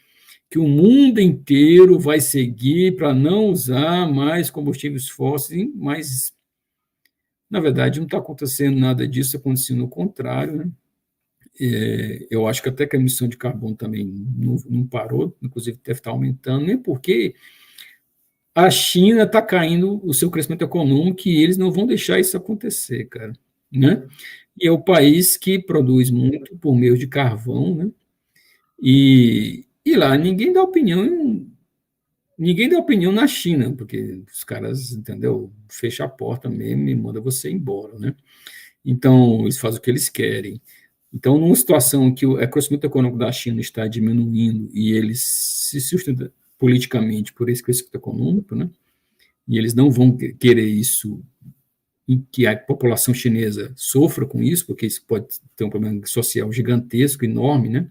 que o mundo inteiro vai seguir para não usar mais combustíveis fósseis, mas, na verdade, não está acontecendo nada disso, acontecendo o contrário. Né? Eu acho que até que a emissão de carbono também não parou, inclusive deve estar aumentando, nem porque a China está caindo o seu crescimento econômico e eles não vão deixar isso acontecer, cara. Né? E é o país que produz muito por meio de carvão, né? E lá ninguém dá opinião na China, porque os caras, entendeu, fecha a porta mesmo e manda você embora, né? Então, eles fazem o que eles querem. Então, numa situação em que o crescimento econômico da China está diminuindo e eles se sustentam politicamente por esse crescimento econômico, né? E eles não vão querer isso, em que a população chinesa sofra com isso, porque isso pode ter um problema social gigantesco, enorme, né?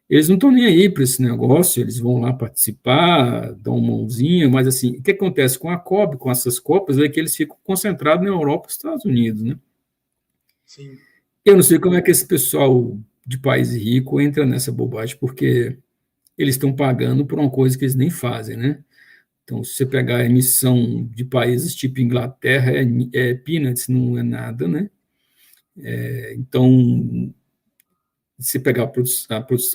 Eles não estão nem aí para esse negócio, eles vão lá participar, dão uma mãozinha, mas assim, o que acontece com a COP, com essas copas, é que eles ficam concentrados na Europa e nos Estados Unidos, né? Sim. Eu não sei como é que esse pessoal de país rico entra nessa bobagem, porque eles estão pagando por uma coisa que eles nem fazem, né? Então, se você pegar a emissão de países tipo Inglaterra, é peanuts, não é nada, né? Então, se pegar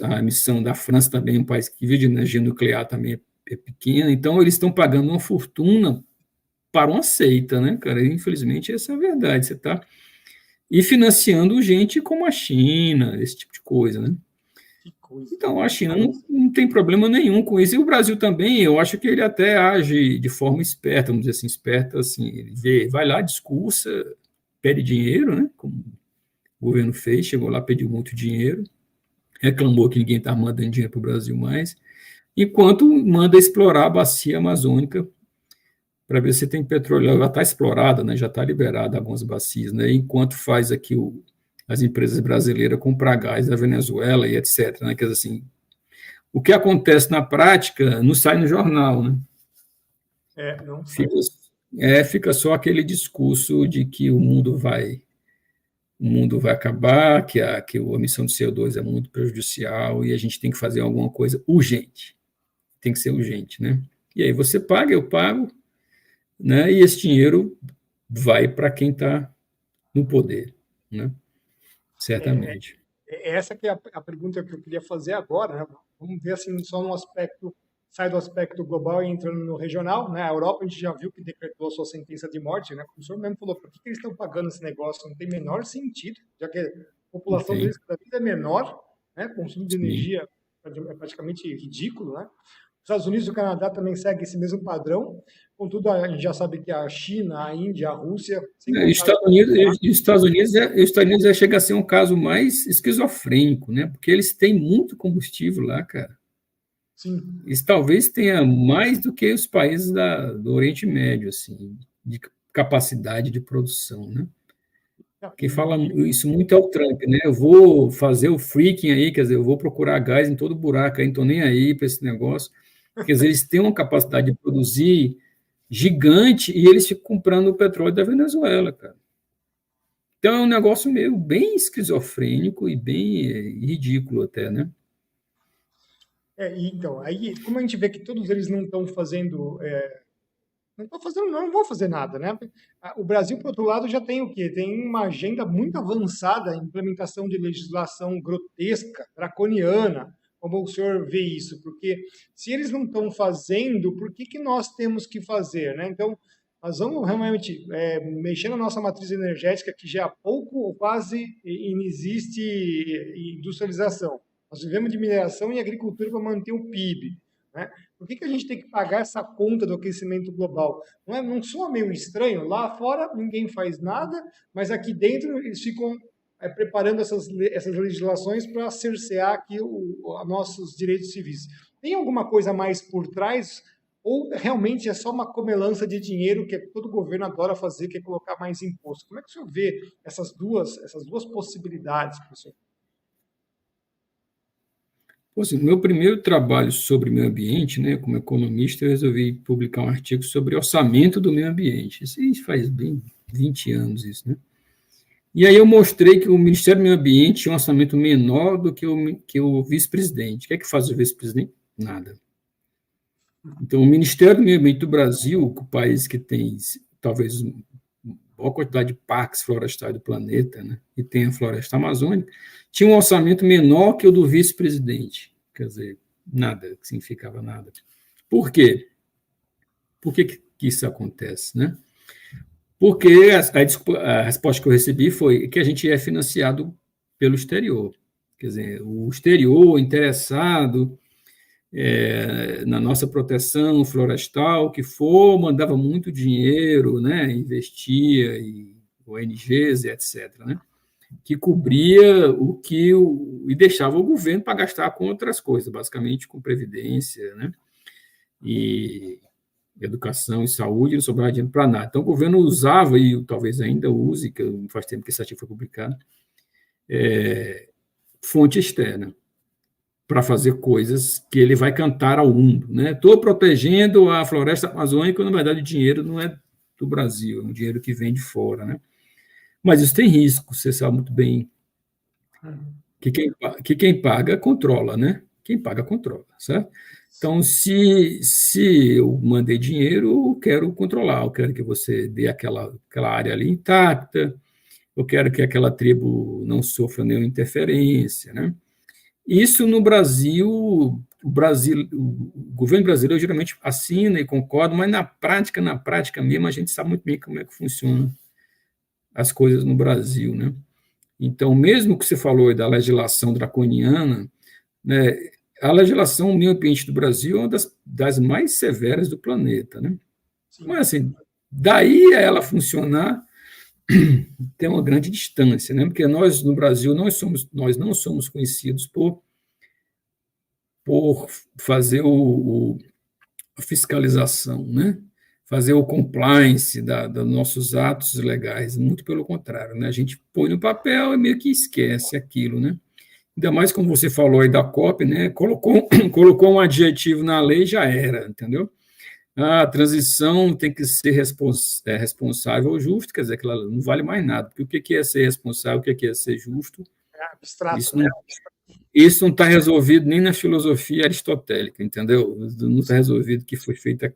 a emissão da França também, um país que vive de energia nuclear também é pequena, então eles estão pagando uma fortuna para uma seita, né, cara? E, infelizmente, essa é a verdade. Você está financiando gente como a China, esse tipo de coisa, né? Que coisa. Então, a China não tem problema nenhum com isso. E o Brasil também, eu acho que ele até age de forma esperta, vamos dizer assim, esperta, assim, ele vai lá, discursa, pede dinheiro, né, como o governo fez, chegou lá, pediu muito dinheiro, reclamou que ninguém está mandando dinheiro para o Brasil mais, enquanto manda explorar a bacia amazônica para ver se tem petróleo. Ela já está explorada, né, já está liberada algumas bacias, né, enquanto faz aqui as empresas brasileiras comprar gás da Venezuela e etc. Né, quer dizer assim, o que acontece na prática não sai no jornal, né? Não sai. Fica só aquele discurso de que o mundo vai acabar, que a emissão de CO2 é muito prejudicial e a gente tem que fazer alguma coisa urgente. Tem que ser urgente, né? E aí você paga, eu pago, né? E esse dinheiro vai para quem está no poder, né? Certamente. Essa que é a pergunta que eu queria fazer agora, né? Vamos ver assim só no aspecto, sai do aspecto global e entrando no regional, né? A Europa a gente já viu que decretou a sua sentença de morte, né? Como o senhor mesmo falou, por que eles estão pagando esse negócio? Não tem menor sentido, já que a população deles cada vez é menor, né? O consumo de energia é praticamente ridículo, né? Os Estados Unidos e o Canadá também seguem esse mesmo padrão. Contudo, a gente já sabe que a China, a Índia, a Rússia... Estados Unidos chega a ser um caso mais esquizofrênico, né? Porque eles têm muito combustível lá, cara. Sim. Eles talvez tenha mais do que os países do Oriente Médio, assim, de capacidade de produção, né? Quem fala isso muito é o Trump, né? Eu vou fazer o freaking aí, quer dizer, eu vou procurar gás em todo buraco, aí não estou nem aí para esse negócio. Quer dizer, eles têm uma capacidade de produzir gigante e eles ficam comprando o petróleo da Venezuela, cara. Então é um negócio meio bem esquizofrênico e bem ridículo até, né? Então, aí, como a gente vê que todos eles não estão fazendo não vou fazer nada, né? O Brasil, por outro lado, já tem o quê? Tem uma agenda muito avançada em implementação de legislação grotesca, draconiana. Como o senhor vê isso? Porque se eles não estão fazendo, por que nós temos que fazer, né? Então, nós vamos realmente mexer na nossa matriz energética, que já há pouco ou quase inexiste industrialização. Nós vivemos de mineração e agricultura para manter o PIB. Né? Por que a gente tem que pagar essa conta do aquecimento global? Não soa meio estranho? Lá fora ninguém faz nada, mas aqui dentro eles ficam preparando essas legislações para cercear aqui os nossos direitos civis. Tem alguma coisa mais por trás? Ou realmente é só uma comelança de dinheiro que todo governo adora fazer, que é colocar mais imposto? Como é que o senhor vê essas duas possibilidades, professor? Assim, meu primeiro trabalho sobre meio ambiente, né, como economista, eu resolvi publicar um artigo sobre orçamento do meio ambiente. Isso faz bem 20 anos, isso, né? E aí eu mostrei que o Ministério do Meio Ambiente tinha um orçamento menor do que o vice-presidente. O que é que faz o vice-presidente? Nada. Então, o Ministério do Meio Ambiente do Brasil, o país que tem talvez maior quantidade de parques florestais do planeta, né, e tem a floresta amazônica, tinha um orçamento menor que o do vice-presidente. Quer dizer, nada, significava nada. Por quê? Por que isso acontece, né? Porque a resposta que eu recebi foi que a gente é financiado pelo exterior. Quer dizer, o exterior interessado na nossa proteção florestal, que for, mandava muito dinheiro, né, investia em ONGs e etc., né, que cobria e deixava o governo para gastar com outras coisas, basicamente com previdência, né, e educação e saúde, não sobrava dinheiro para nada. Então, o governo usava, e talvez ainda use, que faz tempo que esse artigo foi publicado, fonte externa, para fazer coisas que ele vai cantar ao mundo. Estou protegendo a floresta amazônica, na verdade o dinheiro não é do Brasil, é um dinheiro que vem de fora. Né? Mas isso tem risco, você sabe muito bem que quem paga controla, né? Quem paga controla, certo? Então, se eu mandei dinheiro, eu quero controlar, eu quero que você dê aquela área ali intacta, eu quero que aquela tribo não sofra nenhuma interferência, né? Isso no Brasil, o governo brasileiro geralmente assina e concorda, mas na prática mesmo, a gente sabe muito bem como é que funciona as coisas no Brasil, né? Então, mesmo que você falou da legislação draconiana, né, a legislação meio ambiente do Brasil é uma das mais severas do planeta, né? Mas, assim, daí a ela funcionar tem uma grande distância, né? Porque nós, no Brasil, nós não somos conhecidos por fazer a fiscalização, né? Fazer o compliance dos nossos atos legais, muito pelo contrário, né? A gente põe no papel e meio que esquece aquilo, né? Ainda mais como você falou aí da COP, né? Colocou um adjetivo na lei, já era, entendeu? A transição tem que ser responsável ou justo, quer dizer, que ela não vale mais nada, porque o que é ser responsável, o que é ser justo, isso não está resolvido nem na filosofia aristotélica, entendeu? Não está resolvido que foi feito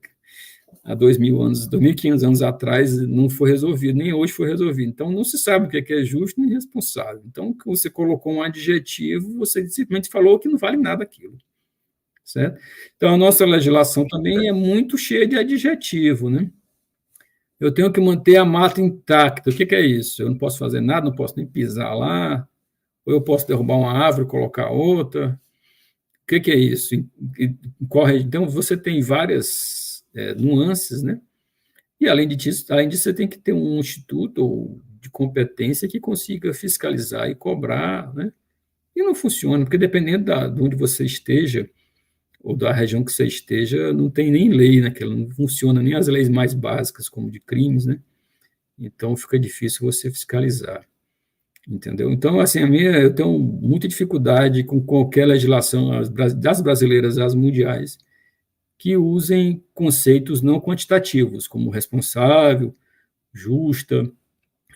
há 2.500 anos atrás, não foi resolvido, nem hoje foi resolvido. Então, não se sabe o que é justo nem responsável. Então, você colocou um adjetivo, você simplesmente falou que não vale nada aquilo. Certo? Então, a nossa legislação também é muito cheia de adjetivo, né? Eu tenho que manter a mata intacta. O que é isso? Eu não posso fazer nada, não posso nem pisar lá, ou eu posso derrubar uma árvore e colocar outra. O que é isso? Então, você tem várias nuances, né? E, além disso, você tem que ter um instituto de competência que consiga fiscalizar e cobrar, né? E não funciona, porque dependendo de onde você esteja, ou da região que você esteja, não tem nem lei naquela, não funciona nem as leis mais básicas, como de crimes, né? Então, fica difícil você fiscalizar, entendeu? Então, assim, eu tenho muita dificuldade com qualquer legislação, das brasileiras às mundiais, que usem conceitos não quantitativos, como responsável, justa,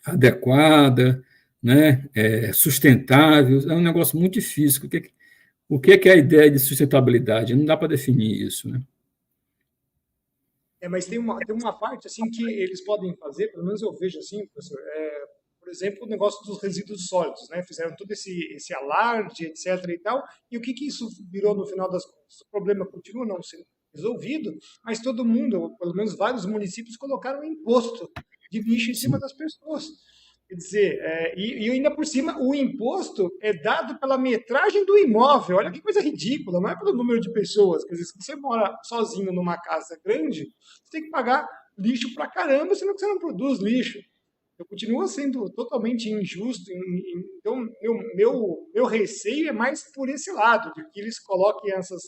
adequada, né? Sustentável, é um negócio muito difícil. O que é a ideia de sustentabilidade? Não dá para definir isso, né? Mas tem uma parte assim que eles podem fazer, pelo menos eu vejo assim, professor, por exemplo, o negócio dos resíduos sólidos, né? Fizeram todo esse alarde, etc. e tal, e o que isso virou no final das contas? O problema continua não sendo resolvido, mas todo mundo, ou pelo menos vários municípios, colocaram um imposto de lixo em cima das pessoas. Quer dizer, e ainda por cima, o imposto é dado pela metragem do imóvel. Olha que coisa ridícula, não é pelo número de pessoas. Quer dizer, se você mora sozinho numa casa grande, você tem que pagar lixo pra caramba, senão você não produz lixo. Então, continua sendo totalmente injusto. Então, meu receio é mais por esse lado, de que eles coloquem essas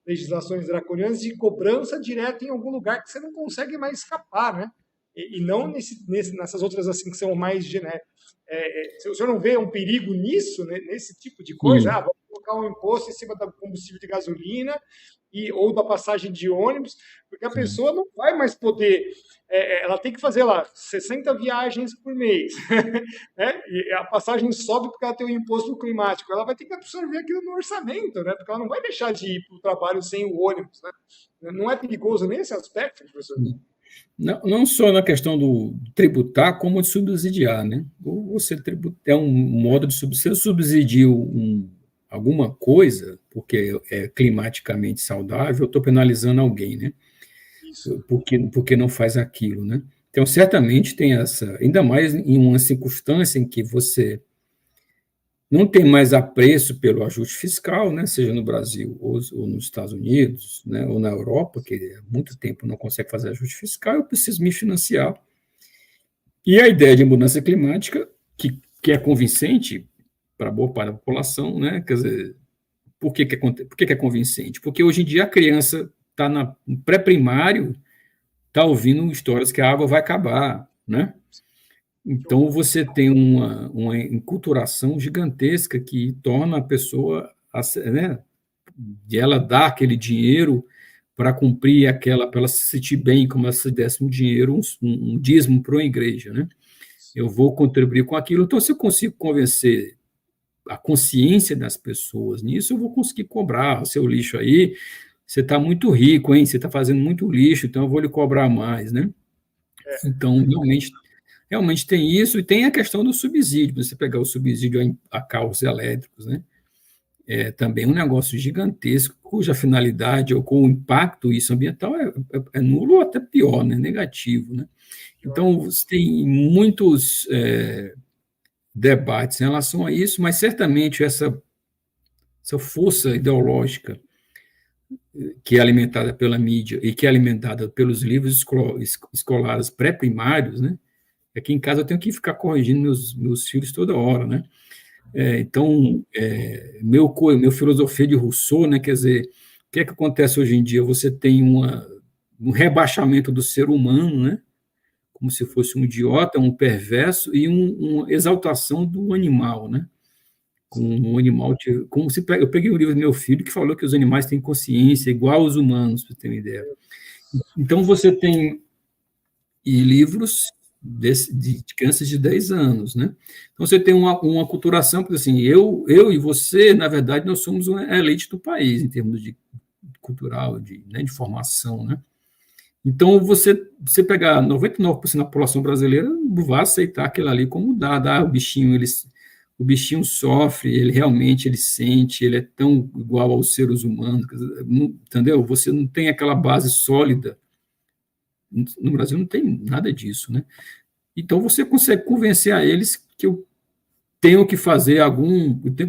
legislações draconianas de cobrança direta em algum lugar que você não consegue mais escapar, né? E não nessas outras assim que são mais genéricas. Se o senhor não vê um perigo nisso, né, nesse tipo de coisa, vamos colocar um imposto em cima do combustível de gasolina ou da passagem de ônibus, porque a pessoa não vai mais poder, ela tem que fazer lá 60 viagens por mês, né? E a passagem sobe porque ela tem o imposto climático, ela vai ter que absorver aquilo no orçamento, né? Porque ela não vai deixar de ir para o trabalho sem o ônibus, né? Não é perigoso nesse aspecto, professor? Não só na questão do tributar, como de subsidiar, né? Você é um modo de subsidiar, se eu subsidio alguma coisa, porque é climaticamente saudável, eu estou penalizando alguém, né? Isso. Porque não faz aquilo, né? Então, certamente tem ainda mais em uma circunstância em que você não tem mais apreço pelo ajuste fiscal, né, seja no Brasil ou nos Estados Unidos, né, ou na Europa, que há muito tempo não consegue fazer ajuste fiscal, eu preciso me financiar. E a ideia de mudança climática, que é convincente para boa parte da população, né, quer dizer, por que é convincente? Porque hoje em dia a criança está no pré-primário, está ouvindo histórias que a água vai acabar, né? Então, você tem uma enculturação gigantesca que torna a pessoa, né, de ela dar aquele dinheiro para cumprir para ela se sentir bem, como se desse um dinheiro, um dízimo para uma igreja, né? Eu vou contribuir com aquilo. Então, se eu consigo convencer a consciência das pessoas nisso, eu vou conseguir cobrar o seu lixo aí. Você está muito rico, hein? Você está fazendo muito lixo, então eu vou lhe cobrar mais, né? Então, realmente tem isso, e tem a questão do subsídio, você pegar o subsídio a carros elétricos, né? É também um negócio gigantesco, cuja finalidade ou com o impacto isso ambiental é nulo ou até pior, né? Negativo, né? Então, você tem muitos debates em relação a isso, mas certamente essa força ideológica que é alimentada pela mídia e que é alimentada pelos livros escolares pré-primários, né? Aqui em casa eu tenho que ficar corrigindo meus filhos toda hora, né? Então, meu filosofia de Rousseau, né? Quer dizer, o que é que acontece hoje em dia? Você tem um rebaixamento do ser humano, né? Como se fosse um idiota, um perverso, e uma exaltação do animal, né? Com o animal, eu peguei o livro do meu filho que falou que os animais têm consciência igual aos humanos, para você ter uma ideia. Então, você tem livros de crianças de 10 anos, né? Então, você tem uma culturação, porque assim, eu e você, na verdade, nós somos uma elite do país, em termos de cultural, de formação, né? Então, você pegar 99% da população brasileira, vai aceitar aquilo ali como dado. O bichinho sofre, ele realmente sente, ele é tão igual aos seres humanos, entendeu? Você não tem aquela base sólida. No Brasil não tem nada disso, né? Então, você consegue convencer a eles que eu tenho que fazer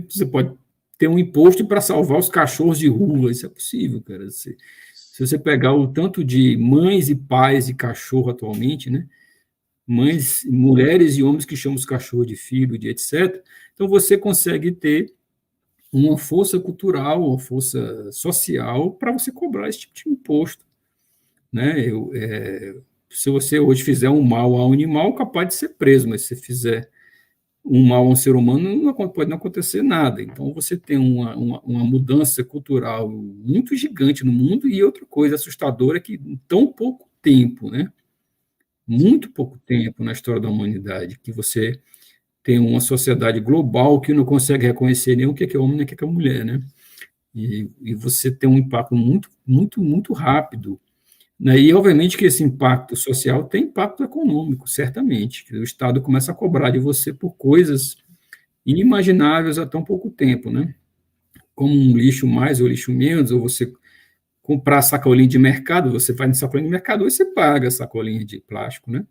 você pode ter um imposto para salvar os cachorros de rua, isso é possível, cara. Se você pegar o tanto de mães e pais de cachorro atualmente, né? Mulheres e homens que chamam os cachorros de filho, de etc. Então, você consegue ter uma força cultural, uma força social para você cobrar esse tipo de imposto, né? Se você hoje fizer um mal a um animal, capaz de ser preso, mas se você fizer um mal a um ser humano, pode não acontecer nada. Então, você tem uma mudança cultural muito gigante no mundo, e outra coisa assustadora é que em tão pouco tempo, né? Muito pouco tempo na história da humanidade, que você tem uma sociedade global que não consegue reconhecer nem o que é homem, nem o que é mulher, né? E você tem um impacto muito, muito, muito rápido Né? E, obviamente, que esse impacto social tem impacto econômico, certamente. O Estado começa a cobrar de você por coisas inimagináveis há tão pouco tempo, né? Como um lixo mais ou lixo menos, ou você comprar sacolinha de mercado, você vai no sacolinha de mercado e você paga sacolinha de plástico, né?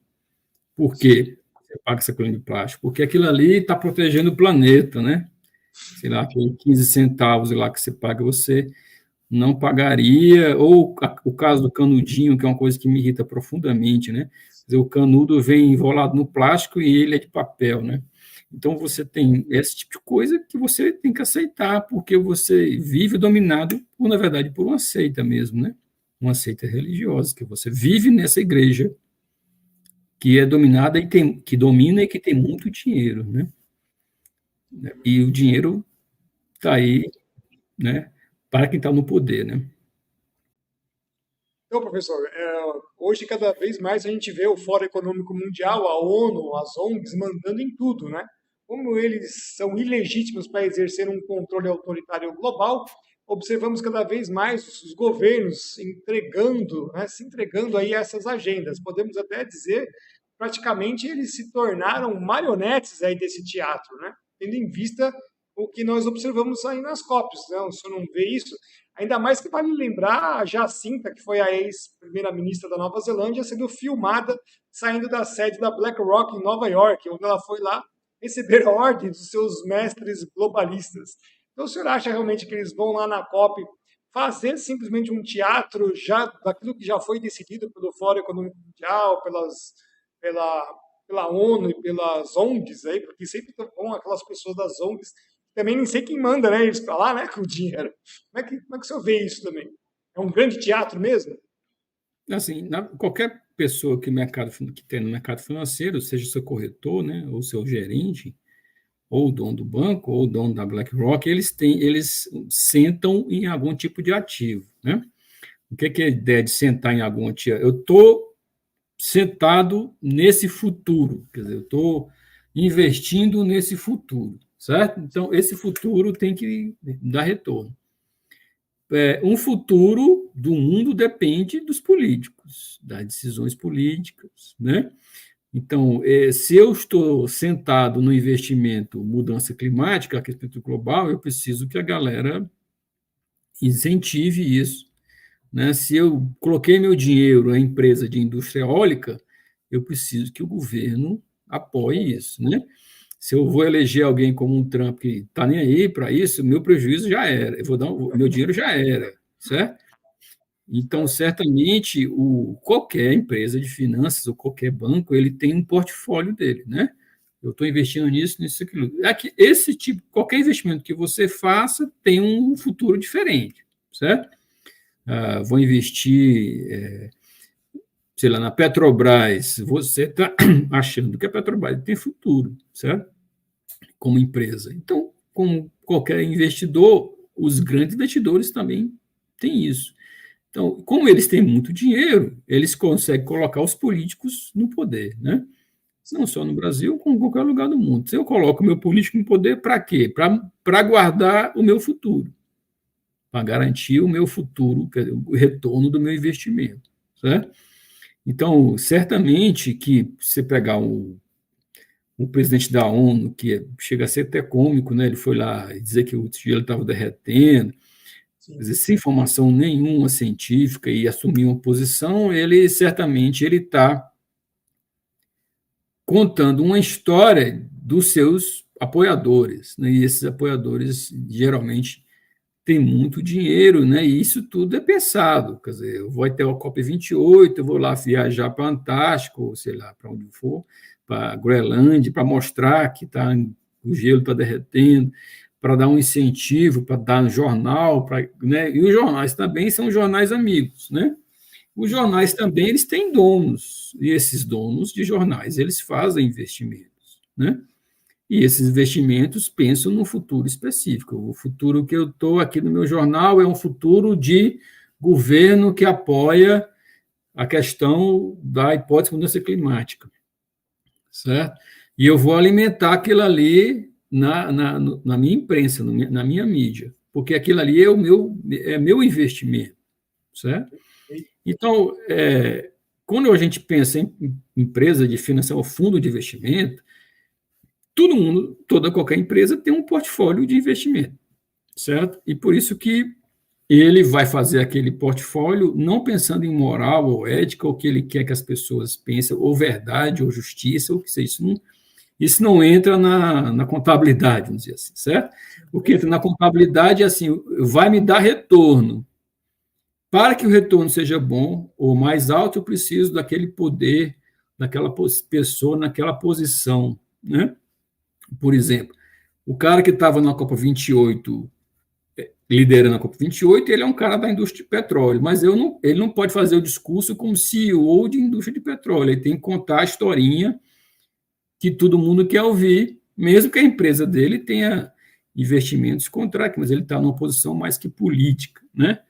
Por quê? Você paga sacolinha de plástico? Porque aquilo ali está protegendo o planeta, né? Sei lá, aquele 15 centavos lá que você paga, você não pagaria, ou o caso do canudinho, que é uma coisa que me irrita profundamente, né? Quer dizer, o canudo vem enrolado no plástico e ele é de papel, né? Então, você tem esse tipo de coisa que você tem que aceitar, porque você vive dominado, por, na verdade, por uma seita mesmo, né? Uma seita religiosa, que você vive nessa igreja que é dominada e que domina e que tem muito dinheiro, né? E o dinheiro está aí, né? Para quem está no poder, né? Então, professor, hoje cada vez mais a gente vê o Fórum Econômico Mundial, a ONU, as ONGs mandando em tudo, né? Como eles são ilegítimos para exercer um controle autoritário global, observamos cada vez mais os governos entregando, né, se entregando aí a essas agendas. Podemos até dizer, praticamente eles se tornaram marionetes aí desse teatro, né? Tendo em vista o que nós observamos aí nas COPs, né? O senhor não vê isso? Ainda mais que vale lembrar a Jacinta, que foi a ex-primeira-ministra da Nova Zelândia, sendo filmada saindo da sede da BlackRock em Nova York, onde ela foi lá receber a ordem dos seus mestres globalistas. Então, o senhor acha realmente que eles vão lá na COP fazer simplesmente um teatro já daquilo que já foi decidido pelo Fórum Econômico Mundial, pela ONU e pelas ONGs aí, porque sempre vão aquelas pessoas das ONGs também nem sei quem manda, né, eles para lá, né, com o dinheiro. Como é que o senhor vê isso também? É um grande teatro mesmo? Assim, qualquer pessoa que tem no mercado financeiro, seja seu corretor, né, ou seu gerente, ou o dono do banco, ou o dono da BlackRock, eles sentam em algum tipo de ativo, né? O que é a ideia de sentar em algum ativo? Eu estou sentado nesse futuro, quer dizer, eu estou investindo nesse futuro, certo? Então, esse futuro tem que dar retorno. Um futuro do mundo depende dos políticos, das decisões políticas, né? Então, se eu estou sentado no investimento mudança climática, aquecimento global, eu preciso que a galera incentive isso, né? Se eu coloquei meu dinheiro em empresa de indústria eólica, eu preciso que o governo apoie isso, né? Se eu vou eleger alguém como um Trump que está nem aí para isso, meu prejuízo já era, eu vou dar meu dinheiro já era, certo? Então, certamente, qualquer empresa de finanças ou qualquer banco, ele tem um portfólio dele, né? Eu estou investindo nisso, nisso, aquilo. É que esse tipo, qualquer investimento que você faça tem um futuro diferente, certo? Vou investir, sei lá, na Petrobras. Você está achando que a Petrobras tem futuro, certo? Como empresa. Então, como qualquer investidor, os grandes investidores também têm isso. Então, como eles têm muito dinheiro, eles conseguem colocar os políticos no poder, né? Não só no Brasil, como em qualquer lugar do mundo. Se eu coloco o meu político no poder, para quê? Para guardar o meu futuro, para garantir o meu futuro, o retorno do meu investimento, certo? Então, certamente que você pegar o presidente da ONU, que chega a ser até cômico, né? Ele foi lá dizer que o gelo estava derretendo, quer dizer, sem informação nenhuma científica e assumir uma posição, ele certamente ele está contando uma história dos seus apoiadores, né? E esses apoiadores geralmente têm muito dinheiro, né? E isso tudo é pensado, quer dizer, eu vou até o COP28, eu vou lá viajar para o Antártico, sei lá, para onde for, para a Groenlândia, para mostrar que o gelo está derretendo, para dar um incentivo, para dar no jornal, né? E os jornais também são jornais amigos, né? Os jornais também eles têm donos, e esses donos de jornais eles fazem investimentos, né? E esses investimentos pensam no futuro específico. O futuro que eu estou aqui no meu jornal é um futuro de governo que apoia a questão da hipótese de mudança climática, certo? E eu vou alimentar aquilo ali na minha imprensa, na minha mídia, porque aquilo ali é meu investimento, certo? Então, quando a gente pensa em empresa de financiamento, fundo de investimento, qualquer empresa tem um portfólio de investimento, certo? E por isso que ele vai fazer aquele portfólio não pensando em moral ou ética, ou que ele quer que as pessoas pensem, ou verdade, ou justiça, ou que seja, isso não entra na contabilidade, vamos dizer assim, certo? O que entra na contabilidade é assim, vai me dar retorno. Para que o retorno seja bom ou mais alto, eu preciso daquele poder, daquela pessoa naquela posição, né? Por exemplo, o cara que estava na Copa 28, liderando a Copa 28, ele é um cara da indústria de petróleo, mas ele não pode fazer o discurso como CEO de indústria de petróleo, ele tem que contar a historinha que todo mundo quer ouvir, mesmo que a empresa dele tenha investimentos contrários, mas ele está numa posição mais que política, né?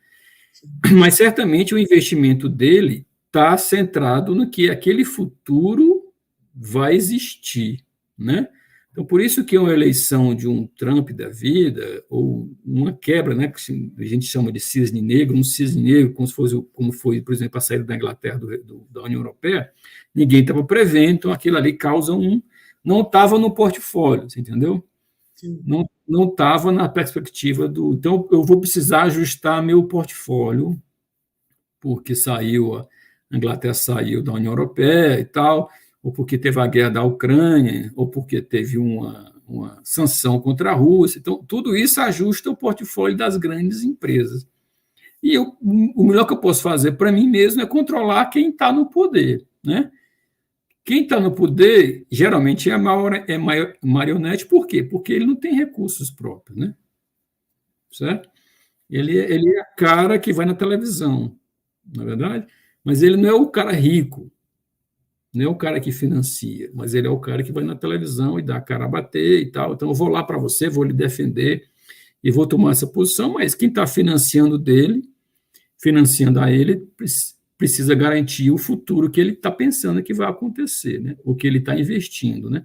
Mas certamente o investimento dele está centrado no que aquele futuro vai existir, né? Então, por isso que uma eleição de um Trump da vida, ou uma quebra, né, que a gente chama de cisne negro, como foi, por exemplo, a saída da Inglaterra da União Europeia, ninguém estava prevendo, então aquilo ali causa não estava no portfólio, você entendeu? Sim. Não estava na perspectiva Então, eu vou precisar ajustar meu portfólio, porque a Inglaterra saiu da União Europeia e tal, ou porque teve a guerra da Ucrânia, ou porque teve uma sanção contra a Rússia. Então, tudo isso ajusta o portfólio das grandes empresas. E o melhor que eu posso fazer para mim mesmo é controlar quem está no poder, né? Quem está no poder, geralmente, é marionete. Por quê? Porque ele não tem recursos próprios, né? Certo? Ele é o cara que vai na televisão, na verdade, mas ele não é o cara rico, não é o cara que financia, mas ele é o cara que vai na televisão e dá a cara a bater e tal. Então, eu vou lá para você, vou lhe defender e vou tomar essa posição, mas quem está financiando a ele, precisa garantir o futuro que ele está pensando que vai acontecer, né? O que ele está investindo, né?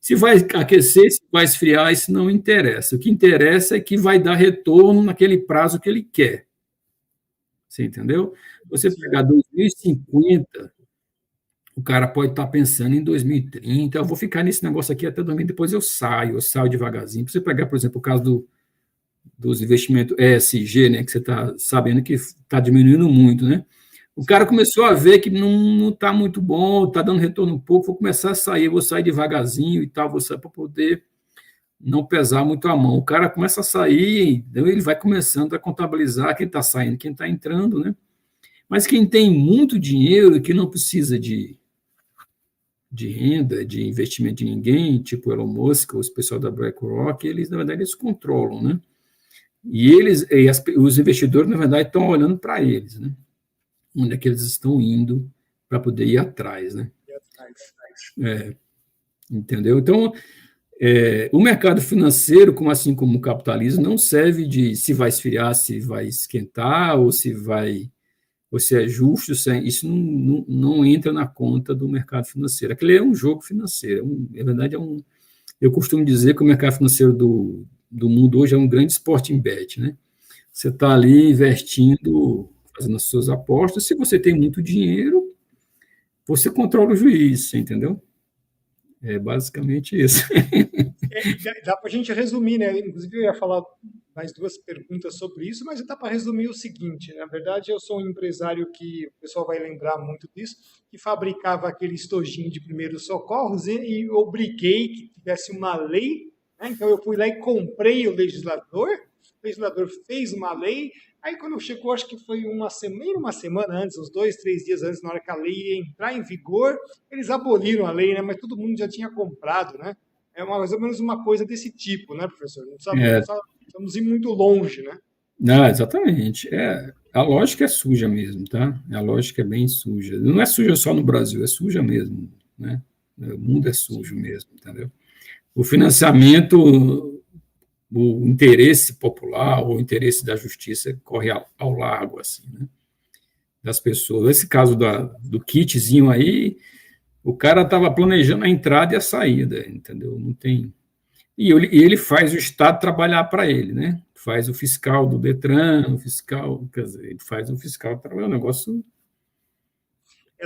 Se vai aquecer, se vai esfriar, isso não interessa. O que interessa é que vai dar retorno naquele prazo que ele quer. Você entendeu? Você pegar 2050, o cara pode estar pensando em 2030, eu vou ficar nesse negócio aqui até 2030, depois eu saio devagarzinho. Para você pegar, por exemplo, o caso dos investimentos ESG, né, que você está sabendo que está diminuindo muito, né? O cara começou a ver que não está muito bom, está dando retorno um pouco, vou começar a sair, vou sair devagarzinho e tal, vou sair para poder não pesar muito a mão. O cara começa a sair, então ele vai começando a contabilizar quem está saindo, quem está entrando, né? Mas quem tem muito dinheiro e que não precisa de renda, de investimento de ninguém, tipo Elon Musk, ou os pessoal da BlackRock, eles, na verdade, eles controlam, né? E os investidores, na verdade, estão olhando para eles, né? Onde é que eles estão indo para poder ir atrás, né? Entendeu? Então, o mercado financeiro, assim como o capitalismo, não serve de se vai esfriar, se vai esquentar, ou se é justo, isso não entra na conta do mercado financeiro. Aquele é um jogo financeiro, na verdade, eu costumo dizer que o mercado financeiro do mundo hoje é um grande sporting bet, né? Você está ali investindo, fazendo as suas apostas. Se você tem muito dinheiro, você controla o juiz, entendeu? É basicamente isso. Dá para a gente resumir, né? Inclusive, eu ia falar mais duas perguntas sobre isso, mas dá para resumir o seguinte: na verdade, eu sou um empresário que o pessoal vai lembrar muito disso, que fabricava aquele estojinho de primeiros socorros e eu obriguei que tivesse uma lei, né? Então, eu fui lá e comprei o legislador fez uma lei. Aí, quando chegou, acho que foi uma semana antes, uns 2, 3 dias antes, na hora que a lei ia entrar em vigor, eles aboliram a lei, né? Mas todo mundo já tinha comprado, né? É mais ou menos uma coisa desse tipo, né, professor? Não estamos indo muito longe, né? Não, exatamente. A lógica é suja mesmo, tá? A lógica é bem suja. Não é suja só no Brasil, é suja mesmo, né? O mundo é sujo mesmo, entendeu? O financiamento, o interesse popular, o interesse da justiça corre ao largo, assim, né? Das pessoas. Esse caso do kitzinho aí, o cara estava planejando a entrada e a saída, entendeu? Não tem... E ele faz o Estado trabalhar para ele, né? faz o fiscal do Detran, o fiscal, quer dizer, ele faz o fiscal, é um negócio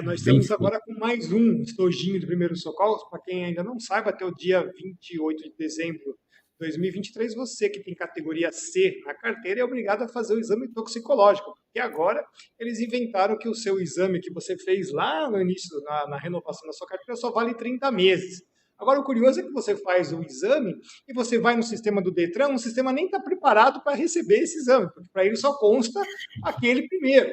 Nós bem estamos agora com mais um estojinho de primeiros socorros. Para quem ainda não saiba, até o dia 28 de dezembro de 2023, você que tem categoria C na carteira é obrigado a fazer o exame toxicológico, porque agora eles inventaram que o seu exame que você fez lá no início, na renovação da sua carteira, só vale 30 meses. Agora, o curioso é que você faz o exame e você vai no sistema do Detran, o sistema nem está preparado para receber esse exame, porque para ele só consta aquele primeiro.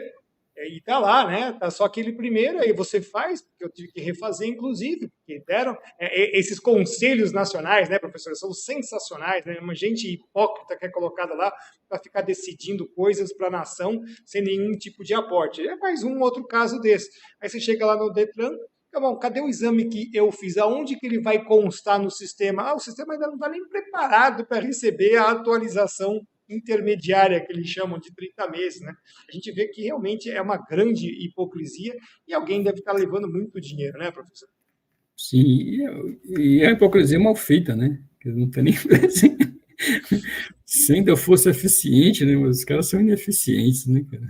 E tá lá, né? Tá só aquele primeiro, aí você faz, porque eu tive que refazer, inclusive, porque deram esses conselhos nacionais, né, professor? São sensacionais, né? Uma gente hipócrita que é colocada lá para ficar decidindo coisas para a nação sem nenhum tipo de aporte. É mais um outro caso desse. Aí você chega lá no Detran, tá bom, cadê o exame que eu fiz? Aonde que ele vai constar no sistema? O sistema ainda não está nem preparado para receber a atualização intermediária, que eles chamam de 30 meses. Né? A gente vê que realmente é uma grande hipocrisia e alguém deve estar levando muito dinheiro, né, professor? Sim, e a hipocrisia é mal feita, né? Não tem nem... Se ainda fosse eficiente, né? Mas os caras são ineficientes, né, cara?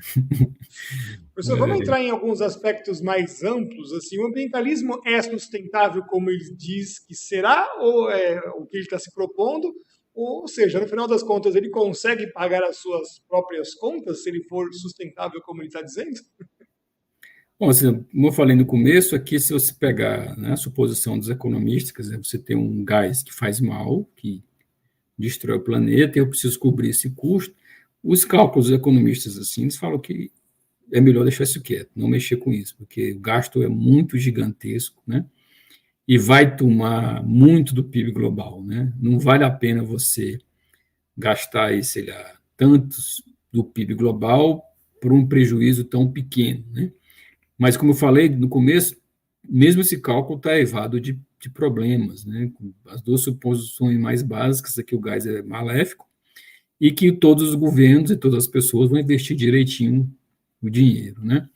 Professor, vamos entrar em alguns aspectos mais amplos. Assim, o ambientalismo é sustentável como ele diz que será, ou é o que ele está se propondo? Ou seja, no final das contas, ele consegue pagar as suas próprias contas se ele for sustentável como ele está dizendo? Bom, assim, como eu falei no começo, aqui se você pegar, né, a suposição dos economistas, quer dizer, você tem um gás que faz mal, que destrói o planeta, e eu preciso cobrir esse custo. Os cálculos dos economistas, assim, eles falam que é melhor deixar isso quieto, não mexer com isso, porque o gasto é muito gigantesco, né? E vai tomar muito do PIB global, né? Não vale a pena você gastar aí, sei lá, tantos do PIB global por um prejuízo tão pequeno, né? Mas, como eu falei no começo, mesmo esse cálculo está evado de problemas, né? As duas suposições mais básicas é que o gás é maléfico e que todos os governos e todas as pessoas vão investir direitinho o dinheiro, né?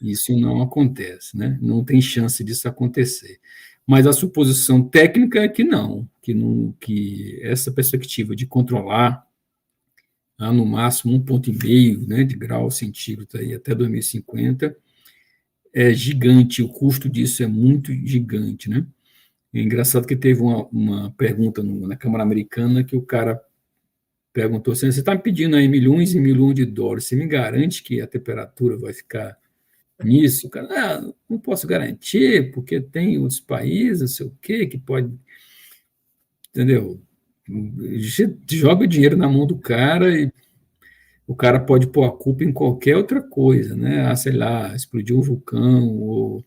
Isso não acontece, né? Não tem chance disso acontecer. Mas a suposição técnica é que não, que essa perspectiva de controlar no máximo 1,5 né, de grau centígrado aí até 2050 é gigante, o custo disso é muito gigante, né? É engraçado que teve uma pergunta na Câmara Americana que o cara perguntou assim, você está me pedindo aí milhões e milhões de dólares, você me garante que a temperatura vai ficar nisso? O cara, não posso garantir, porque tem outros países, não sei o quê, que pode, entendeu? Joga o dinheiro na mão do cara e o cara pode pôr a culpa em qualquer outra coisa, né? Sei lá, explodiu um vulcão, ou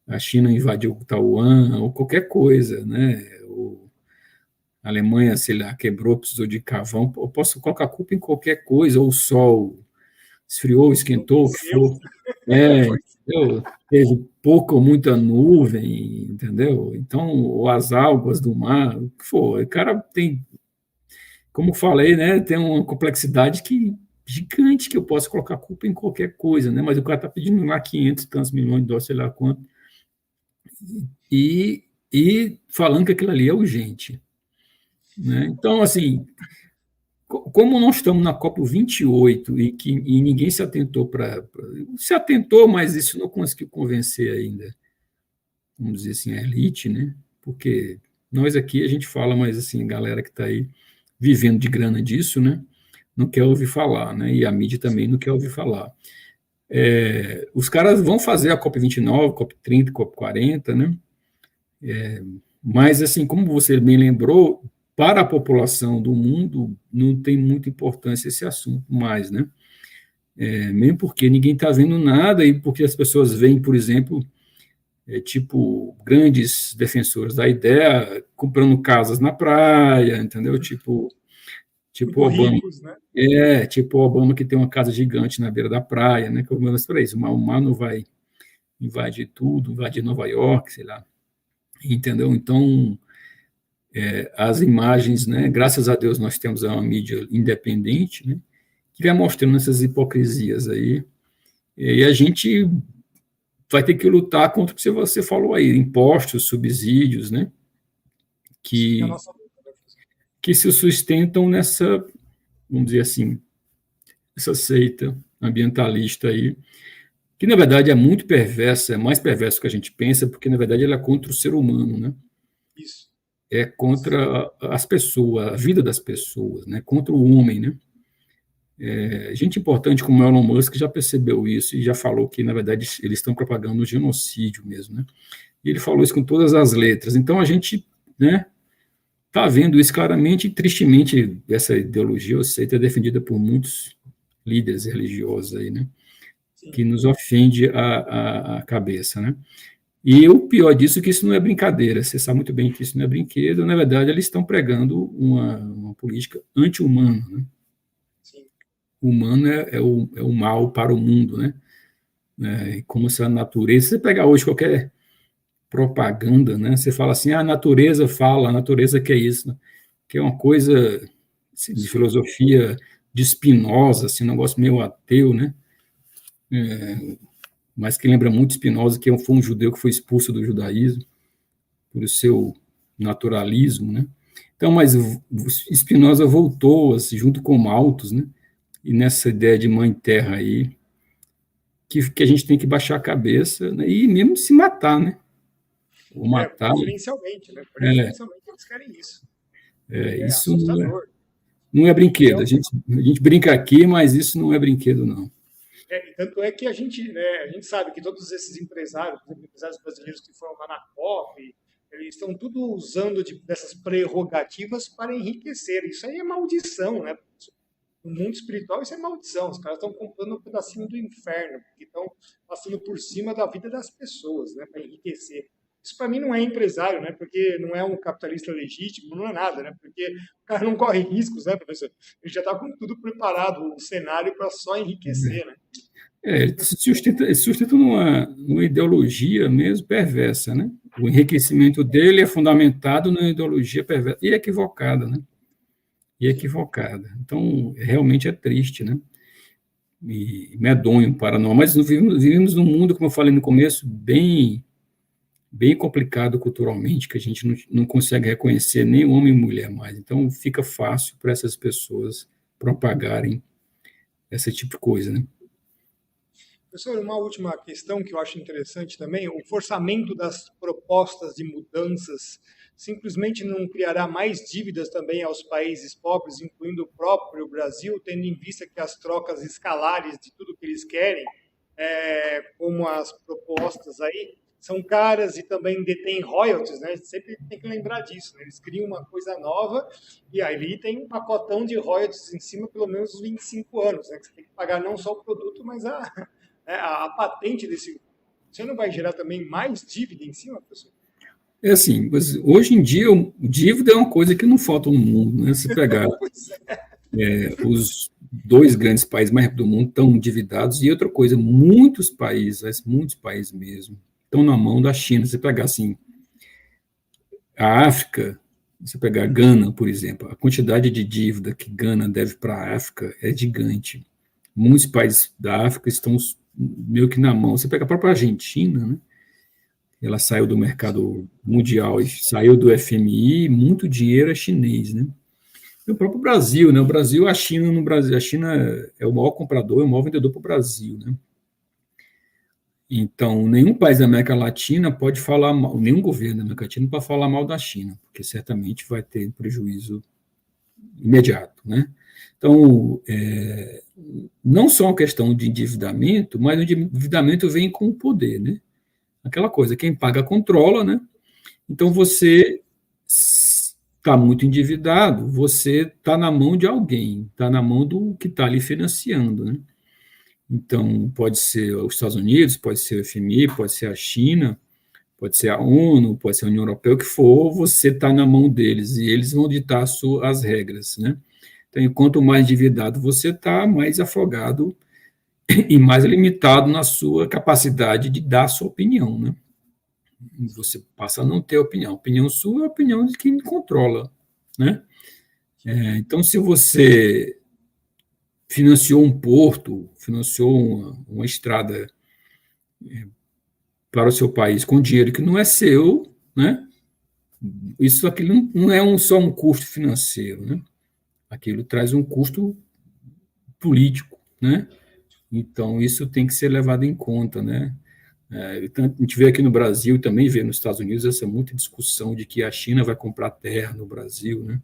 a China invadiu Taiwan, ou qualquer coisa, né? Ou a Alemanha, sei lá, quebrou, precisou de carvão. Eu posso colocar a culpa em qualquer coisa, ou o sol esfriou, esquentou, o que for. Teve pouca ou muita nuvem, entendeu? Então, ou as águas do mar, o que for. O cara tem, como falei, né, tem uma complexidade gigante que eu posso colocar culpa em qualquer coisa, né? Mas o cara está pedindo lá 500 tantos milhões de dólares, sei lá quanto, e falando que aquilo ali é urgente, né? Então, assim, como nós estamos na COP28 e ninguém se atentou se atentou, mas isso não conseguiu convencer ainda, vamos dizer assim, a elite, né? Porque nós aqui a gente fala, mas assim, a galera que está aí vivendo de grana disso, né? Não quer ouvir falar, né? E a mídia também não quer ouvir falar. Os caras vão fazer a COP29, COP30, COP40, né? Mas, assim, como você bem lembrou, para a população do mundo não tem muita importância esse assunto mais, né? Mesmo porque ninguém está vendo nada e porque as pessoas veem, por exemplo, tipo, grandes defensores da ideia comprando casas na praia, entendeu? Tipo Obama. Ricos, né? Tipo Obama que tem uma casa gigante na beira da praia, né? Que eu menos para isso, o mar não vai invadir tudo, invadir Nova York, sei lá. Entendeu? Então, as imagens, né? Graças a Deus nós temos uma mídia independente, né? Que vai mostrando essas hipocrisias aí. E a gente vai ter que lutar contra o que você falou aí, impostos, subsídios, né? Que se sustentam vamos dizer assim, essa seita ambientalista aí, que na verdade é muito perversa, é mais perverso do que a gente pensa, porque na verdade ela é contra o ser humano, né? Isso. É contra as pessoas, a vida das pessoas, né? Contra o homem, né? Gente importante como Elon Musk já percebeu isso e já falou que, na verdade, eles estão propagando o genocídio mesmo, né? E ele falou isso com todas as letras. Então, a gente, né, está vendo isso claramente e, tristemente, essa ideologia, ou seita, é defendida por muitos líderes religiosos aí, né? Sim. Que nos ofende a cabeça, né? E o pior disso é que isso não é brincadeira. Você sabe muito bem que isso não é brinquedo. Na verdade, eles estão pregando uma política anti-humana, né? O humano é o mal para o mundo, né? Como se a natureza... Se você pegar hoje qualquer propaganda, né? Você fala assim, a natureza fala, a natureza quer isso, né? Que é uma coisa assim, de filosofia de Spinoza, assim, um negócio meio ateu, né? Mas que lembra muito Spinoza, que foi um judeu que foi expulso do judaísmo por seu naturalismo, né? Então, mas Spinoza voltou, assim, junto com Malthus, né? E nessa ideia de mãe terra aí, que a gente tem que baixar a cabeça, né? E mesmo se matar, né? Ou matar. Preferencialmente, né? Preferencialmente eles querem isso. Isso assustador. Não é brinquedo. A gente brinca aqui, mas isso não é brinquedo, não. Tanto é que a gente sabe que todos esses empresários brasileiros que foram lá na COP, eles estão tudo usando dessas prerrogativas para enriquecer. Isso aí é maldição, né? No mundo espiritual, isso é maldição. Os caras estão comprando um pedacinho do inferno, porque estão passando por cima da vida das pessoas, né? Para enriquecer. Isso para mim não é empresário, né? Porque não é um capitalista legítimo, não é nada, né? Porque o cara não corre riscos, né, professor? Ele já está com tudo preparado, o cenário para só enriquecer, né? Ele se sustenta numa ideologia mesmo perversa, né? O enriquecimento dele é fundamentado numa ideologia perversa e equivocada, né? E equivocada. Então, realmente é triste, né? E medonho para nós. Mas vivemos num mundo, como eu falei no começo, bem complicado culturalmente, que a gente não consegue reconhecer nem homem e mulher mais. Então, fica fácil para essas pessoas propagarem esse tipo de coisa, né? Professor, uma última questão que eu acho interessante também, o forçamento das propostas de mudanças simplesmente não criará mais dívidas também aos países pobres, incluindo o próprio Brasil, tendo em vista que as trocas escalares de tudo que eles querem, como as propostas aí, são caras e também detêm royalties, né? A gente sempre tem que lembrar disso, né? Eles criam uma coisa nova e aí tem um pacotão de royalties em cima, pelo menos uns 25 anos, né? Que você tem que pagar não só o produto, mas a patente desse... Você não vai gerar também mais dívida em cima, professor? É assim, hoje em dia, dívida é uma coisa que não falta no mundo, né? Se pegar os dois grandes países mais do mundo estão endividados, e outra coisa, muitos países mesmo, estão na mão da China. Você pegar assim, a África, você pegar Gana, por exemplo, a quantidade de dívida que Gana deve para a África é gigante. Muitos países da África estão meio que na mão. Você pega a própria Argentina, né? Ela saiu do mercado mundial e saiu do FMI, muito dinheiro é chinês, né? E o próprio Brasil, né? O Brasil, a China é o maior comprador, é o maior vendedor para o Brasil, né? Então, nenhum país da América Latina pode falar mal, nenhum governo da América Latina pode falar mal da China, porque certamente vai ter prejuízo imediato, né? Então, não só uma questão de endividamento, mas o endividamento vem com o poder, né? Aquela coisa, quem paga controla, né? Então, você está muito endividado, você está na mão de alguém, está na mão do que está ali financiando, né? Então, pode ser os Estados Unidos, pode ser o FMI, pode ser a China, pode ser a ONU, pode ser a União Europeia, o que for, você está na mão deles e eles vão ditar as regras, né? Então, quanto mais endividado você está, mais afogado e mais limitado na sua capacidade de dar a sua opinião, né? Você passa a não ter opinião. A opinião sua é a opinião de quem controla, né? Então, se você financiou um porto, financiou uma estrada para o seu país com dinheiro que não é seu, né? Isso aqui não é só um custo financeiro, né? aquilo traz um custo político, né? Então, isso tem que ser levado em conta, né? A gente vê aqui no Brasil, também vê nos Estados Unidos, essa muita discussão de que a China vai comprar terra no Brasil, né?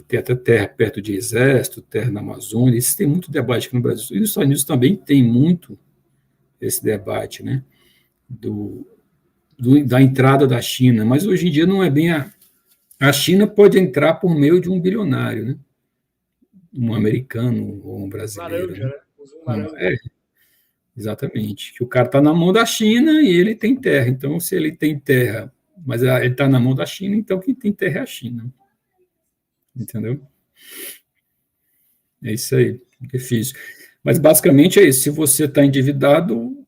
Tem até terra perto de exército, terra na Amazônia, isso tem muito debate aqui no Brasil. E nos Estados Unidos também tem muito esse debate, né? Da entrada da China, mas hoje em dia não é bem a China pode entrar por meio de um bilionário, né? Um americano ou um brasileiro. Laranja, né? Laranja. Exatamente. Que o cara está na mão da China e ele tem terra. Então, se ele tem terra, mas ele está na mão da China, então quem tem terra é a China. Entendeu? É isso aí. Difícil. Mas, basicamente, é isso. Se você está endividado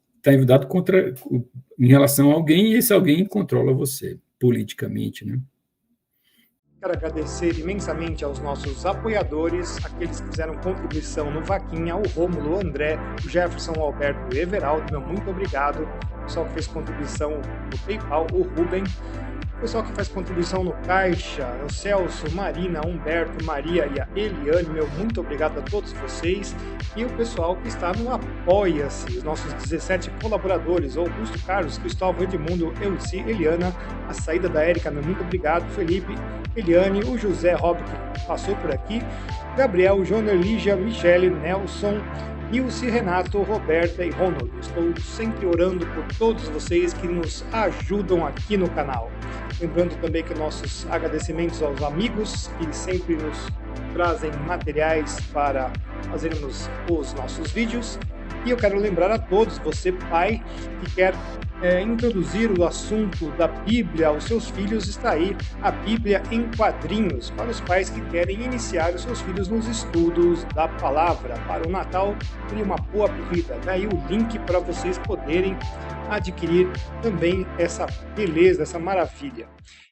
em relação a alguém, e esse alguém controla você, politicamente, né? Quero agradecer imensamente aos nossos apoiadores, aqueles que fizeram contribuição no Vaquinha, o Rômulo, o André, o Jefferson, o Alberto e o Everaldo, meu muito obrigado. O pessoal que fez contribuição no PayPal, o Ruben. O pessoal que faz contribuição no Caixa, o Celso, Marina, Humberto, Maria e a Eliane, meu muito obrigado a todos vocês. E o pessoal que está no Apoia-se, os nossos 17 colaboradores, Augusto Carlos, Cristóvão, Edmundo, Euci, Eliana, a saída da Érica, meu muito obrigado, Felipe, Eliane, o José Rob, que passou por aqui, Gabriel, Joner, Lígia, Michele, Nelson, Nilce, Renato, Roberta e Ronald. Estou sempre orando por todos vocês que nos ajudam aqui no canal. Lembrando também que nossos agradecimentos aos amigos que sempre nos trazem materiais para fazermos os nossos vídeos. E eu quero lembrar a todos, você pai que quer introduzir o assunto da Bíblia aos seus filhos, está aí a Bíblia em quadrinhos, para os pais que querem iniciar os seus filhos nos estudos da palavra. Para o Natal, e uma boa pedida. Daí o link para vocês poderem adquirir também essa beleza, essa maravilha.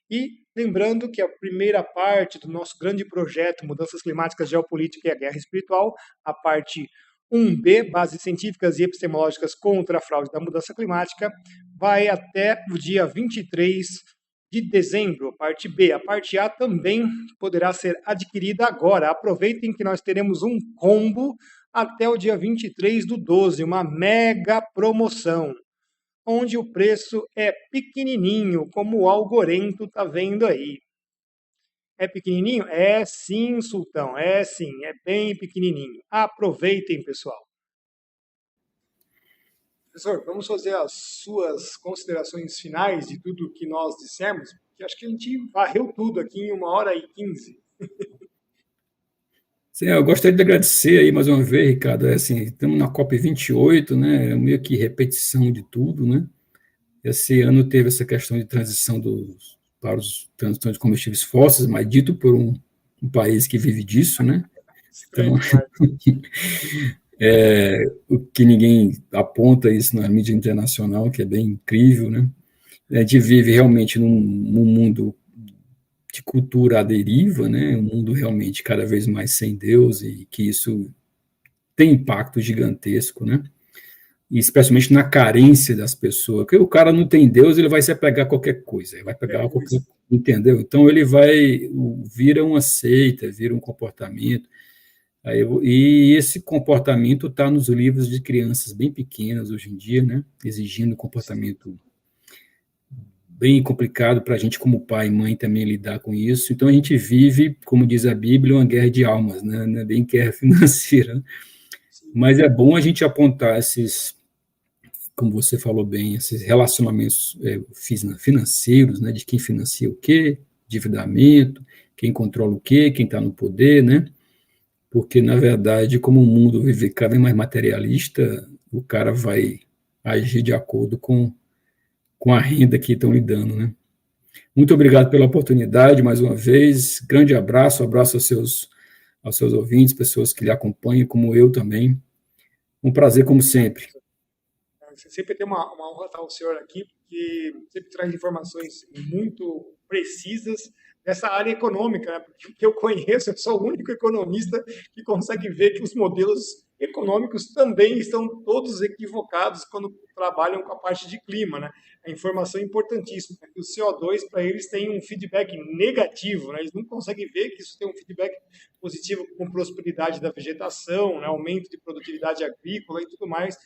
E lembrando que a primeira parte do nosso grande projeto Mudanças Climáticas, Geopolítica e a Guerra Espiritual, a parte 1B, Bases Científicas e Epistemológicas contra a Fraude da Mudança Climática, vai até o dia 23 de dezembro, parte B. A parte A também poderá ser adquirida agora. Aproveitem que nós teremos um combo até o dia 23/12, uma mega promoção, onde o preço é pequenininho, como o Algorento está vendo aí. É pequenininho? É sim, Sultão, é sim, é bem pequenininho. Aproveitem, pessoal. Professor, vamos fazer as suas considerações finais de tudo que nós dissemos, porque acho que a gente varreu tudo aqui em 1h15. Sim, eu gostaria de agradecer aí mais uma vez, Ricardo. Assim, estamos na COP28, né? Meio que repetição de tudo, né? Esse ano teve essa questão de transição para os transições de combustíveis fósseis, mas dito por um país que vive disso, né? Então, o que ninguém aponta isso na mídia internacional, que é bem incrível, né? A gente vive realmente num mundo de cultura à deriva, né? Um mundo realmente cada vez mais sem Deus, e que isso tem impacto gigantesco, né? E especialmente na carência das pessoas, porque o cara não tem Deus, ele vai se apegar a qualquer coisa, ele vai pegar qualquer, entendeu? Então ele vira uma seita, vira um comportamento, e esse comportamento está nos livros de crianças bem pequenas hoje em dia, né? Exigindo comportamento bem complicado para a gente como pai e mãe também lidar com isso. Então a gente vive, como diz a Bíblia, uma guerra de almas, né? Não é bem guerra financeira, né? Mas é bom a gente apontar esses, como você falou bem, esses relacionamentos financeiros, né, de quem financia o quê, endividamento, quem controla o quê, quem está no poder, né? Porque, na verdade, como o mundo vive cada vez mais materialista, o cara vai agir de acordo com a renda que estão lhe dando, né? Muito obrigado pela oportunidade, mais uma vez, grande abraço aos seus ouvintes, pessoas que lhe acompanham, como eu também. Um prazer, como sempre. Sempre tem uma honra estar o senhor aqui, porque sempre traz informações muito precisas dessa área econômica, né? Porque eu conheço, eu sou o único economista que consegue ver que os modelos econômicos também estão todos equivocados quando trabalham com a parte de clima, né? A informação é importantíssima, que o CO2 para eles tem um feedback negativo, né? Eles não conseguem ver que isso tem um feedback positivo com prosperidade da vegetação, né? Aumento de produtividade agrícola e tudo mais,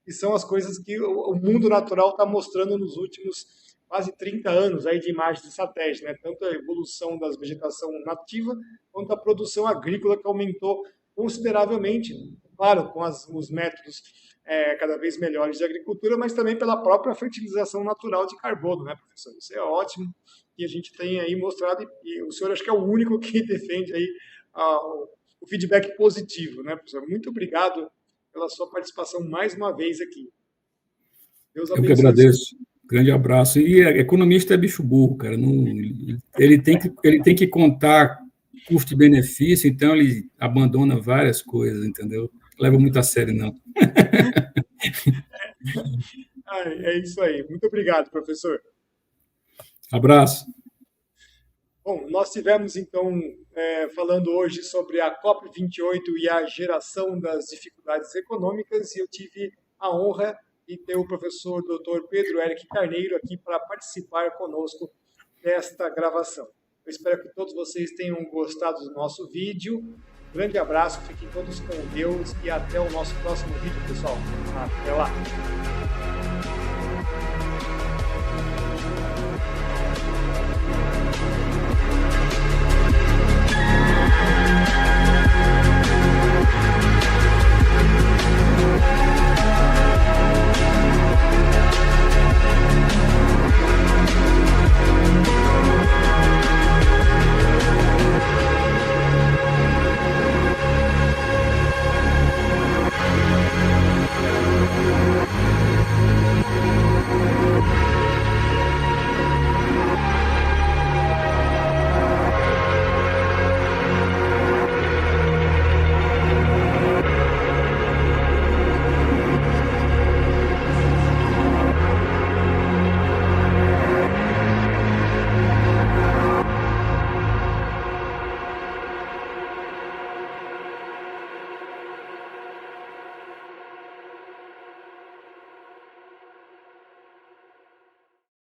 e são as coisas que o mundo natural está mostrando nos últimos quase 30 anos aí de imagens de satélite, né? Tanto a evolução da vegetação nativa quanto a produção agrícola que aumentou consideravelmente, claro, com os métodos cada vez melhores de agricultura, mas também pela própria fertilização natural de carbono, né, professor? Isso é ótimo e a gente tem aí mostrado, e o senhor acho que é o único que defende aí o feedback positivo, né, professor? Muito obrigado pela sua participação mais uma vez aqui. Deus abençoe. Eu que agradeço. Grande abraço. E economista é bicho burro, cara. Não, ele tem que contar custo e benefício, então ele abandona várias coisas, entendeu? Leva muito a sério, não. É isso aí. Muito obrigado, professor. Abraço. Bom, nós tivemos, então, falando hoje sobre a COP28 e a geração das dificuldades econômicas, e eu tive a honra de ter o professor Dr. Pedro Eric Carneiro aqui para participar conosco desta gravação. Eu espero que todos vocês tenham gostado do nosso vídeo. Grande abraço, fiquem todos com Deus e até o nosso próximo vídeo, pessoal. Até lá!